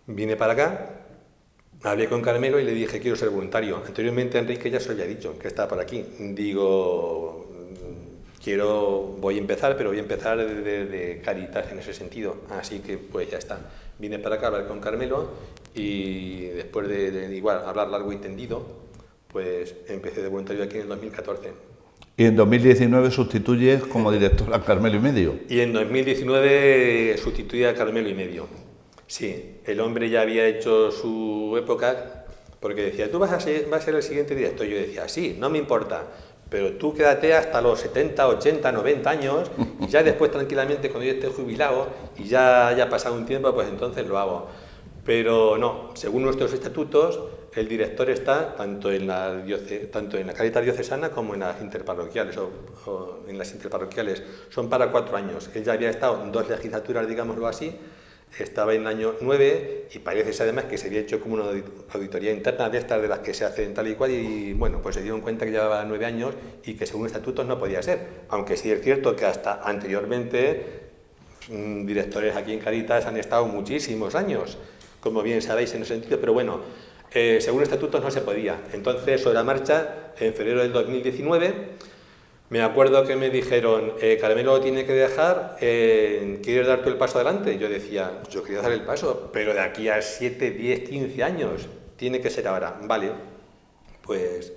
vine para acá, hablé con Carmelo y le dije, quiero ser voluntario. Anteriormente Enrique ya se lo había dicho, que estaba por aquí. Digo, voy a empezar, pero voy a empezar desde Cáritas en ese sentido. Así que pues ya está. vine para acá a hablar con Carmelo y después de igual hablar largo y tendido, pues empecé de voluntario aquí en el 2014. Y en 2019 sustituyes como director a Carmelo y Medio. Y en 2019 sustituí a Carmelo y Medio. Sí, el hombre ya había hecho su época, porque decía, tú vas a ser el siguiente director. Yo decía, sí, no me importa, pero tú quédate hasta los 70, 80, 90 años, y ya después tranquilamente cuando yo esté jubilado y ya haya pasado un tiempo, pues entonces lo hago. Pero no, según nuestros estatutos, el director está tanto en la Cáritas diocesana como en las interparroquiales, o en las interparroquiales. Son para 4 años. Él ya había estado en 2 legislaturas, digámoslo así, estaba en el año 9 y parece ser además que se había hecho como una auditoría interna de estas de las que se hacen tal y cual y bueno, pues se dieron cuenta que llevaba 9 años y que según estatutos no podía ser. Aunque sí es cierto que hasta anteriormente directores aquí en Cáritas han estado muchísimos años, como bien sabéis en ese sentido, pero bueno, según estatutos no se podía. Entonces, sobre la marcha, en febrero del 2019, me acuerdo que me dijeron, Carmelo lo tiene que dejar, ¿quieres dar tú el paso adelante? Y yo decía, yo quería dar el paso, pero de aquí a 7, 10, 15 años, tiene que ser ahora. Vale, pues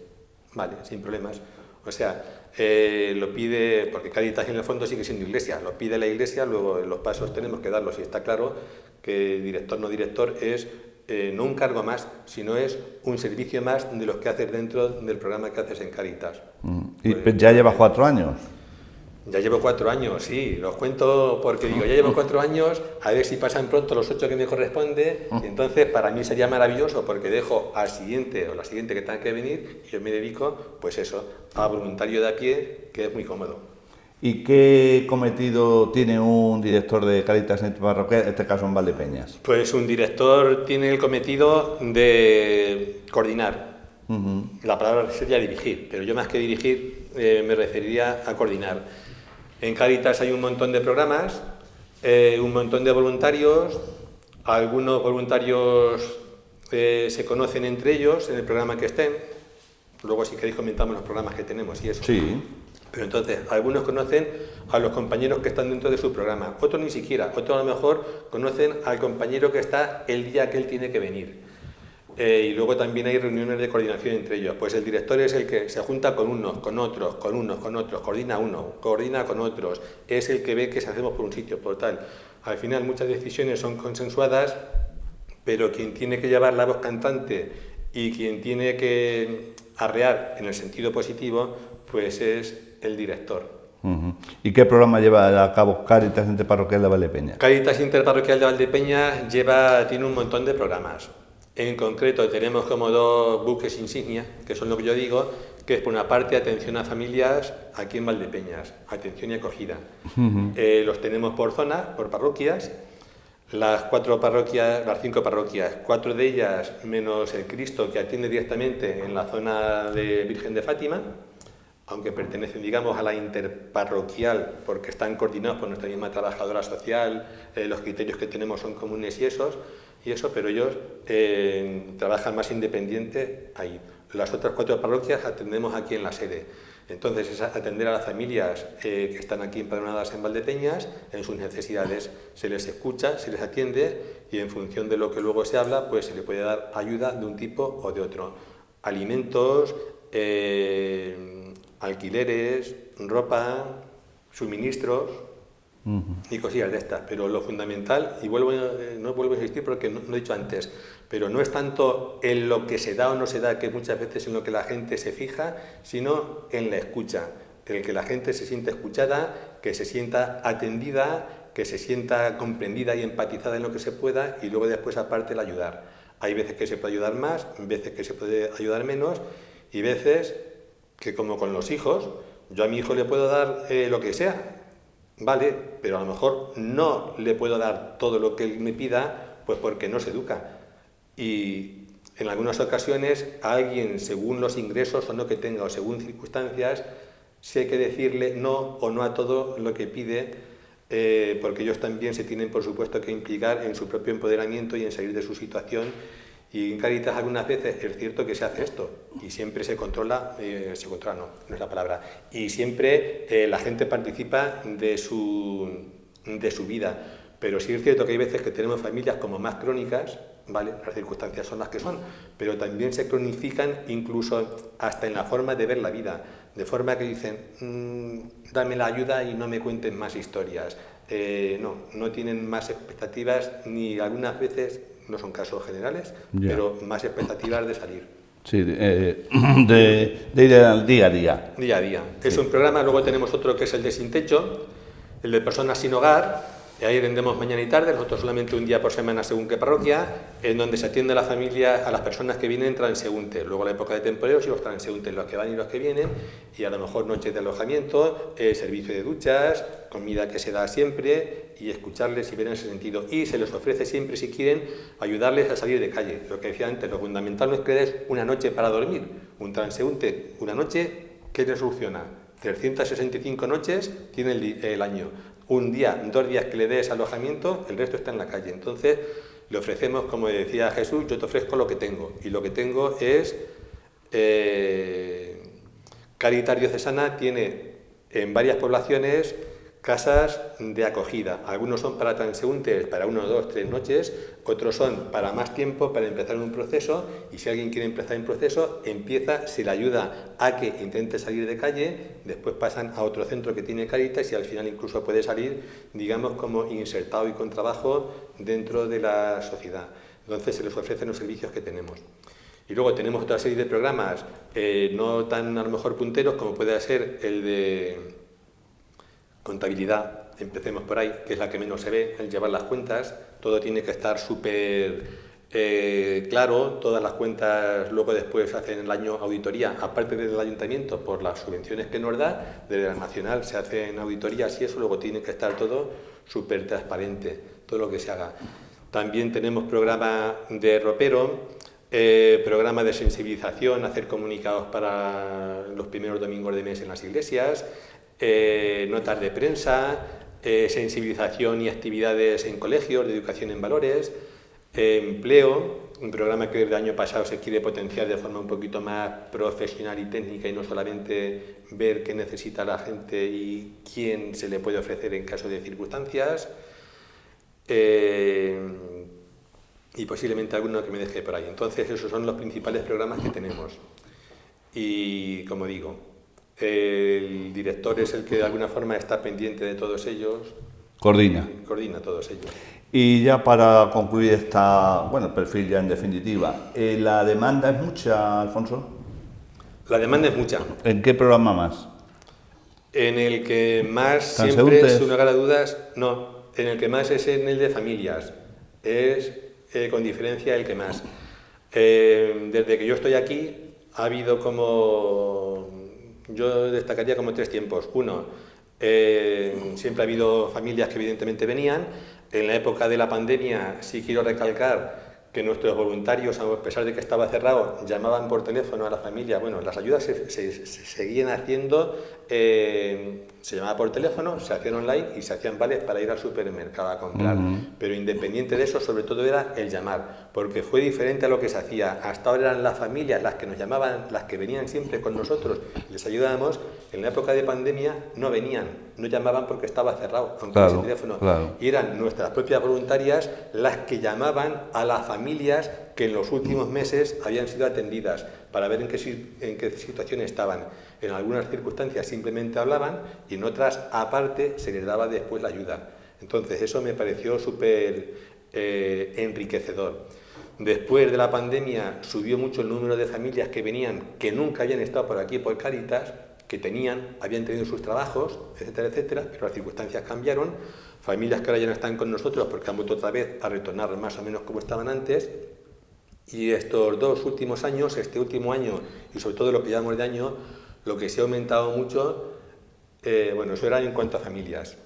vale, sin problemas. O sea, lo pide, porque Cáritas en el fondo sigue siendo iglesia, lo pide la iglesia, luego los pasos tenemos que darlos y está claro que director no director es no un cargo más, sino es un servicio más de los que haces dentro del programa que haces en Cáritas. ¿Y pues, ya llevas 4 años? Ya llevo 4 años, sí, los cuento porque digo, ya llevo 4 años, a ver si pasan pronto los 8 que me corresponde, y entonces para mí sería maravilloso porque dejo al siguiente o la siguiente que tenga que venir y yo me dedico, pues eso, a voluntario de a pie, que es muy cómodo. ¿Y qué cometido tiene un director de Cáritas interparroquial, en este caso en Valdepeñas? Pues un director tiene el cometido de coordinar. La palabra sería dirigir, pero yo más que dirigir me referiría a coordinar. En Cáritas hay un montón de programas, un montón de voluntarios, algunos voluntarios se conocen entre ellos en el programa que estén, luego si queréis comentamos los programas que tenemos y eso. Sí. Pero entonces, algunos conocen a los compañeros que están dentro de su programa, otros ni siquiera, otros a lo mejor conocen al compañero que está el día que él tiene que venir. Y luego también hay reuniones de coordinación entre ellos. Pues el director es el que se junta con unos, con otros, con unos, con otros, coordina uno, coordina con otros, es el que ve que se hacemos por un sitio, por tal. Al final muchas decisiones son consensuadas, pero quien tiene que llevar la voz cantante y quien tiene que arrear en el sentido positivo, pues es el director. ¿Y qué programa lleva a cabo Cáritas Interparroquial de Valdepeñas? Cáritas Interparroquial de Valdepeñas tiene un montón de programas. En concreto tenemos como 2 buques insignia, que son lo que yo digo, que es por una parte atención a familias aquí en Valdepeñas, atención y acogida. Los tenemos por zona, por parroquias. Las 5 parroquias, 4 de ellas menos el Cristo que atiende directamente en la zona de Virgen de Fátima, aunque pertenecen, digamos, a la interparroquial, porque están coordinados por nuestra misma trabajadora social, los criterios que tenemos son comunes y eso, pero ellos trabajan más independiente ahí. Las otras 4 parroquias atendemos aquí en la sede. Entonces, es atender a las familias que están aquí empadronadas en Valdepeñas, en sus necesidades. Se les escucha, se les atiende y en función de lo que luego se habla, pues se le puede dar ayuda de un tipo o de otro. Alimentos, alquileres, ropa, suministros y cosillas de estas. Pero lo fundamental, y no vuelvo a insistir porque no he dicho antes, pero no es tanto en lo que se da o no se da, que muchas veces en lo que la gente se fija, sino en la escucha, en el que la gente se sienta escuchada, que se sienta atendida, que se sienta comprendida y empatizada en lo que se pueda y luego después aparte el ayudar. Hay veces que se puede ayudar más, veces que se puede ayudar menos y veces que como con los hijos, yo a mi hijo le puedo dar lo que sea, vale, pero a lo mejor no le puedo dar todo lo que él me pida, pues porque no se educa. Y en algunas ocasiones a alguien, según los ingresos o no que tenga, o según circunstancias, sí hay que decirle no o no a todo lo que pide, porque ellos también se tienen, por supuesto, que implicar en su propio empoderamiento y en salir de su situación. Y en Cáritas algunas veces es cierto que se hace esto y siempre se controla, no es la palabra, y siempre la gente participa de su vida. pero sí es cierto que hay veces que tenemos familias como más crónicas, ¿vale? Las circunstancias son las que son, pero también se cronifican incluso hasta en la forma de ver la vida, de forma que dicen, dame la ayuda y no me cuenten más historias. No tienen más expectativas, ni algunas veces, no son casos generales, pero más expectativas de salir. Sí, de ir al día a día. Día a día. Sí. Es un programa, luego tenemos otro que es el de Sin Techo, el de Personas Sin Hogar. Ahí vendemos mañana y tarde, nosotros solamente un día por semana según qué parroquia, en donde se atiende a la familia, a las personas que vienen transeúntes, luego la época de temporeros y los transeúntes, los que van y los que vienen, y a lo mejor noches de alojamiento, servicio de duchas, comida que se da siempre, y escucharles y ver en ese sentido. Y se les ofrece siempre, si quieren, ayudarles a salir de calle. Lo que decía antes, lo fundamental no es que des una noche para dormir. Un transeúnte, una noche, ¿qué le soluciona? 365 noches tiene el año. Un día, 2 días que le des alojamiento, el resto está en la calle. Entonces, le ofrecemos, como decía Jesús, yo te ofrezco lo que tengo. Y lo que tengo es... Cáritas Diocesana tiene en varias poblaciones casas de acogida. Algunos son para transeúntes, para 1, 2, 3 noches, otros son para más tiempo, para empezar un proceso, y si alguien quiere empezar un proceso, se le ayuda a que intente salir de calle, después pasan a otro centro que tiene Cáritas y al final incluso puede salir, digamos, como insertado y con trabajo dentro de la sociedad. Entonces se les ofrecen los servicios que tenemos. Y luego tenemos otra serie de programas no tan a lo mejor punteros como puede ser el de contabilidad, empecemos por ahí, que es la que menos se ve, el llevar las cuentas. Todo tiene que estar súper claro, todas las cuentas luego después hacen el año auditoría, aparte del ayuntamiento por las subvenciones que nos da, de la nacional se hacen auditorías y eso luego tiene que estar todo súper transparente, todo lo que se haga. También tenemos programa de ropero, programa de sensibilización, hacer comunicados para los primeros domingos de mes en las iglesias, notas de prensa, sensibilización y actividades en colegios de educación en valores, empleo, un programa que desde el año pasado se quiere potenciar de forma un poquito más profesional y técnica y no solamente ver qué necesita la gente y quién se le puede ofrecer en caso de circunstancias, y posiblemente alguno que me deje por ahí. Entonces esos son los principales programas que tenemos y como digo, el director es el que de alguna forma está pendiente de todos ellos. Coordina todos ellos. Y ya para concluir el perfil ya en definitiva, ¿la demanda es mucha, Alfonso? La demanda es mucha. ¿En qué programa más? En el que más siempre, sin lugar a dudas, no. En el que más es en el de familias. Es con diferencia el que más. Desde que yo estoy aquí ha habido yo destacaría como 3 tiempos. Uno, siempre ha habido familias que evidentemente venían. En la época de la pandemia sí quiero recalcar que nuestros voluntarios, a pesar de que estaba cerrado, llamaban por teléfono a la familia. Bueno, las ayudas se seguían haciendo, se llamaba por teléfono, se hacían online y se hacían vales para ir al supermercado a comprar. Pero independiente de eso, sobre todo era el llamar, porque fue diferente a lo que se hacía. Hasta ahora eran las familias las que nos llamaban, las que venían siempre con nosotros, les ayudábamos. En la época de pandemia no venían, no llamaban porque estaba cerrado, aunque ese teléfono. Claro. Y eran nuestras propias voluntarias las que llamaban a las familias que en los últimos meses habían sido atendidas para ver en qué situación estaban. En algunas circunstancias simplemente hablaban y en otras, aparte, se les daba después la ayuda. Entonces, eso me pareció súper enriquecedor. Después de la pandemia subió mucho el número de familias que venían, que nunca habían estado por aquí por Cáritas, que habían tenido sus trabajos, etcétera, etcétera, pero las circunstancias cambiaron. Familias que ahora ya no están con nosotros porque han vuelto otra vez a retornar más o menos como estaban antes. Y estos 2 últimos años, este último año y sobre todo lo que llevamos de año, lo que se ha aumentado mucho, eso era en cuanto a familias.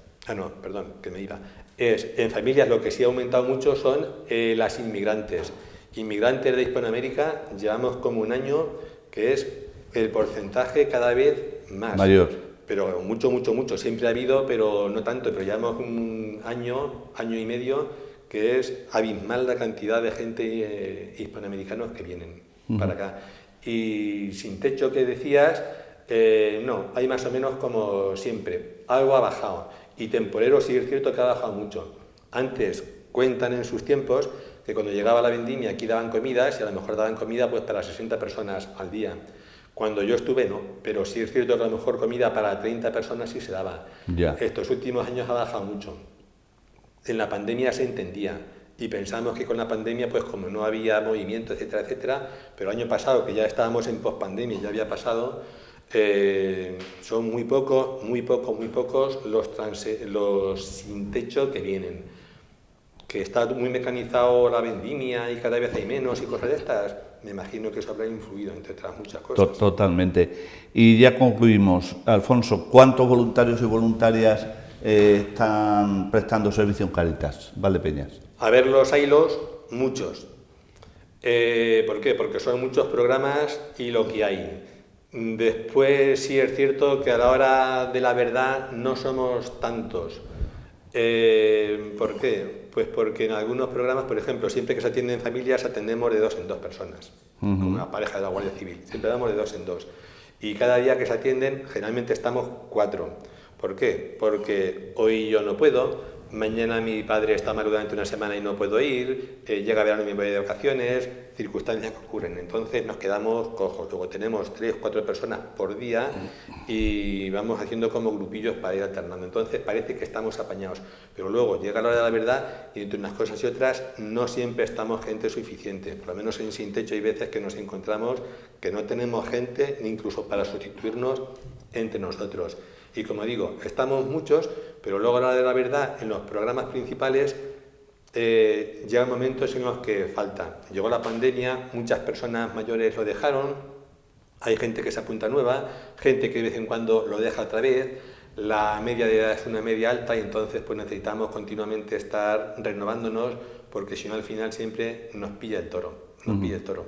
En familias lo que sí ha aumentado mucho son las inmigrantes. Inmigrantes de Hispanoamérica llevamos como un año que es el porcentaje cada vez más. Mayor. Pero mucho. Siempre ha habido, pero no tanto. Pero llevamos un año y medio que es abismal la cantidad de gente hispanoamericanos que vienen para acá. Y Sin Techo que decías, no, hay más o menos como siempre. Algo ha bajado. Y temporero sí es cierto que ha bajado mucho. Antes cuentan en sus tiempos que cuando llegaba la vendimia aquí daban comidas y a lo mejor daban comida pues para 60 personas al día. Cuando yo estuve no, pero sí es cierto que a lo mejor comida para 30 personas sí se daba. Ya. Estos últimos años ha bajado mucho. En la pandemia se entendía y pensamos que con la pandemia, pues como no había movimiento, etcétera, etcétera, pero el año pasado, que ya estábamos en pospandemia, ya había pasado, son muy pocos los sin techo que vienen. Que está muy mecanizado la vendimia y cada vez hay menos y cosas de estas, me imagino que eso habrá influido, entre otras muchas cosas. Totalmente. Y ya concluimos. Alfonso, ¿cuántos voluntarios y voluntarias están prestando servicio en Cáritas Valdepeñas? A ver, los haylos, muchos. ¿Por qué? Porque son muchos programas y lo que hay. Después sí es cierto que a la hora de la verdad no somos tantos. ¿Por qué? Pues porque en algunos programas, por ejemplo, siempre que se atienden familias, atendemos de 2 en 2 personas, como una pareja de la Guardia Civil. Siempre damos de 2 en 2. Y cada día que se atienden, generalmente estamos 4. ¿Por qué? Porque hoy yo no puedo, mañana mi padre está mal durante una semana y no puedo ir, llega verano y me voy de vacaciones, circunstancias que ocurren. Entonces nos quedamos cojos. Luego tenemos 3 o 4 personas por día y vamos haciendo como grupillos para ir alternando. Entonces parece que estamos apañados. Pero luego llega la hora de la verdad y entre unas cosas y otras no siempre estamos gente suficiente. Por lo menos en Sin Techo hay veces que nos encontramos que no tenemos gente ni incluso para sustituirnos entre nosotros. Y como digo, estamos muchos, pero luego a la hora de la verdad, en los programas principales, llegan momentos en los que falta. Llegó la pandemia, muchas personas mayores lo dejaron, hay gente que se apunta nueva, gente que de vez en cuando lo deja otra vez, la media de edad es una media alta y entonces pues necesitamos continuamente estar renovándonos porque si no al final siempre nos pilla el toro, pilla el toro.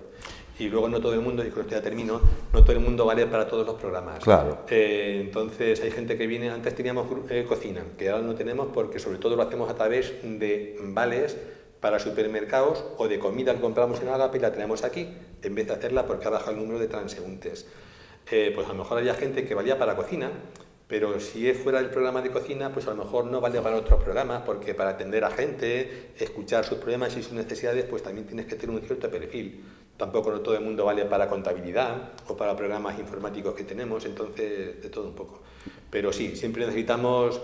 Y luego no todo el mundo, y con esto ya termino, no todo el mundo vale para todos los programas. Claro. Entonces hay gente que viene, antes teníamos cocina, que ahora no tenemos porque sobre todo lo hacemos a través de vales para supermercados o de comida que compramos en Ágape y la tenemos aquí, en vez de hacerla porque ha bajado el número de transeúntes. Pues a lo mejor había gente que valía para cocina, pero si es fuera del programa de cocina, pues a lo mejor no vale para otros programas, porque para atender a gente, escuchar sus problemas y sus necesidades, pues también tienes que tener un cierto perfil. Tampoco no todo el mundo vale para contabilidad o para programas informáticos que tenemos, entonces de todo un poco. Pero sí, siempre necesitamos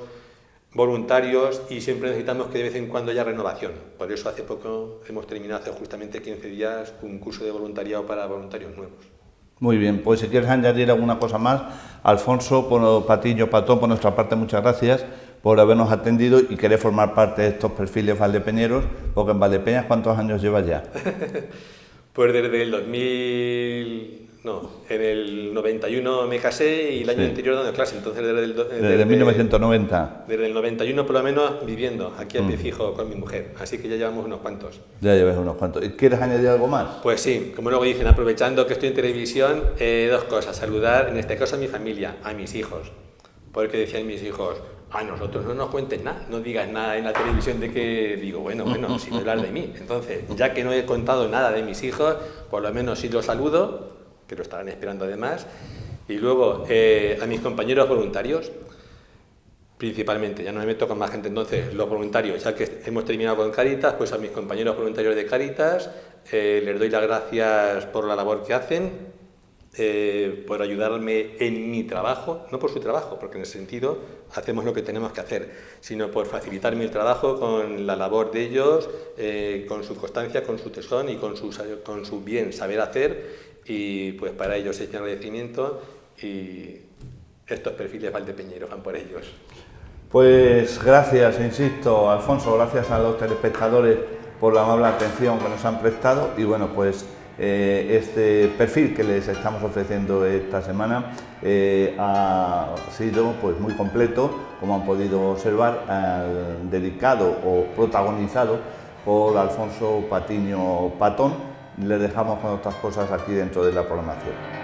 voluntarios y siempre necesitamos que de vez en cuando haya renovación. Por eso hace poco hemos terminado, hace justamente 15 días, un curso de voluntariado para voluntarios nuevos. Muy bien, pues si quieres añadir alguna cosa más, Alfonso, Patiño, Patón, por nuestra parte, muchas gracias por habernos atendido y querer formar parte de estos perfiles valdepeñeros, porque en Valdepeñas, ¿cuántos años llevas ya? Pues desde el en el 91 me casé y el año anterior dando clase, entonces desde 1990. Desde el 91 por lo menos viviendo aquí a pie fijo con mi mujer, así que ya llevamos unos cuantos. Ya llevas unos cuantos. ¿Quieres añadir algo más? Pues sí, como luego dicen, aprovechando que estoy en televisión, 2 cosas, saludar en este caso a mi familia, a mis hijos, porque decían mis hijos, a nosotros no nos cuentes nada, no digas nada en la televisión de que digo, bueno, si no hablar de mí. Entonces, ya que no he contado nada de mis hijos, por lo menos sí los saludo, que lo estarán esperando además, y luego a mis compañeros voluntarios, principalmente, ya no me meto con más gente, entonces los voluntarios, ya que hemos terminado con Cáritas, pues a mis compañeros voluntarios de Cáritas les doy las gracias por la labor que hacen, por ayudarme en mi trabajo, no por su trabajo, porque en ese sentido hacemos lo que tenemos que hacer, sino por facilitarme el trabajo con la labor de ellos, con su constancia, con su tesón y con su bien saber hacer, y pues para ellos es mi agradecimiento y estos perfiles valdepeñeros van por ellos. Pues gracias, insisto, Alfonso, gracias a los telespectadores por la amable atención que nos han prestado y bueno, pues este perfil que les estamos ofreciendo esta semana ha sido pues muy completo, como han podido observar, dedicado o protagonizado por Alfonso Patiño Patón. Les dejamos con otras cosas aquí dentro de la programación.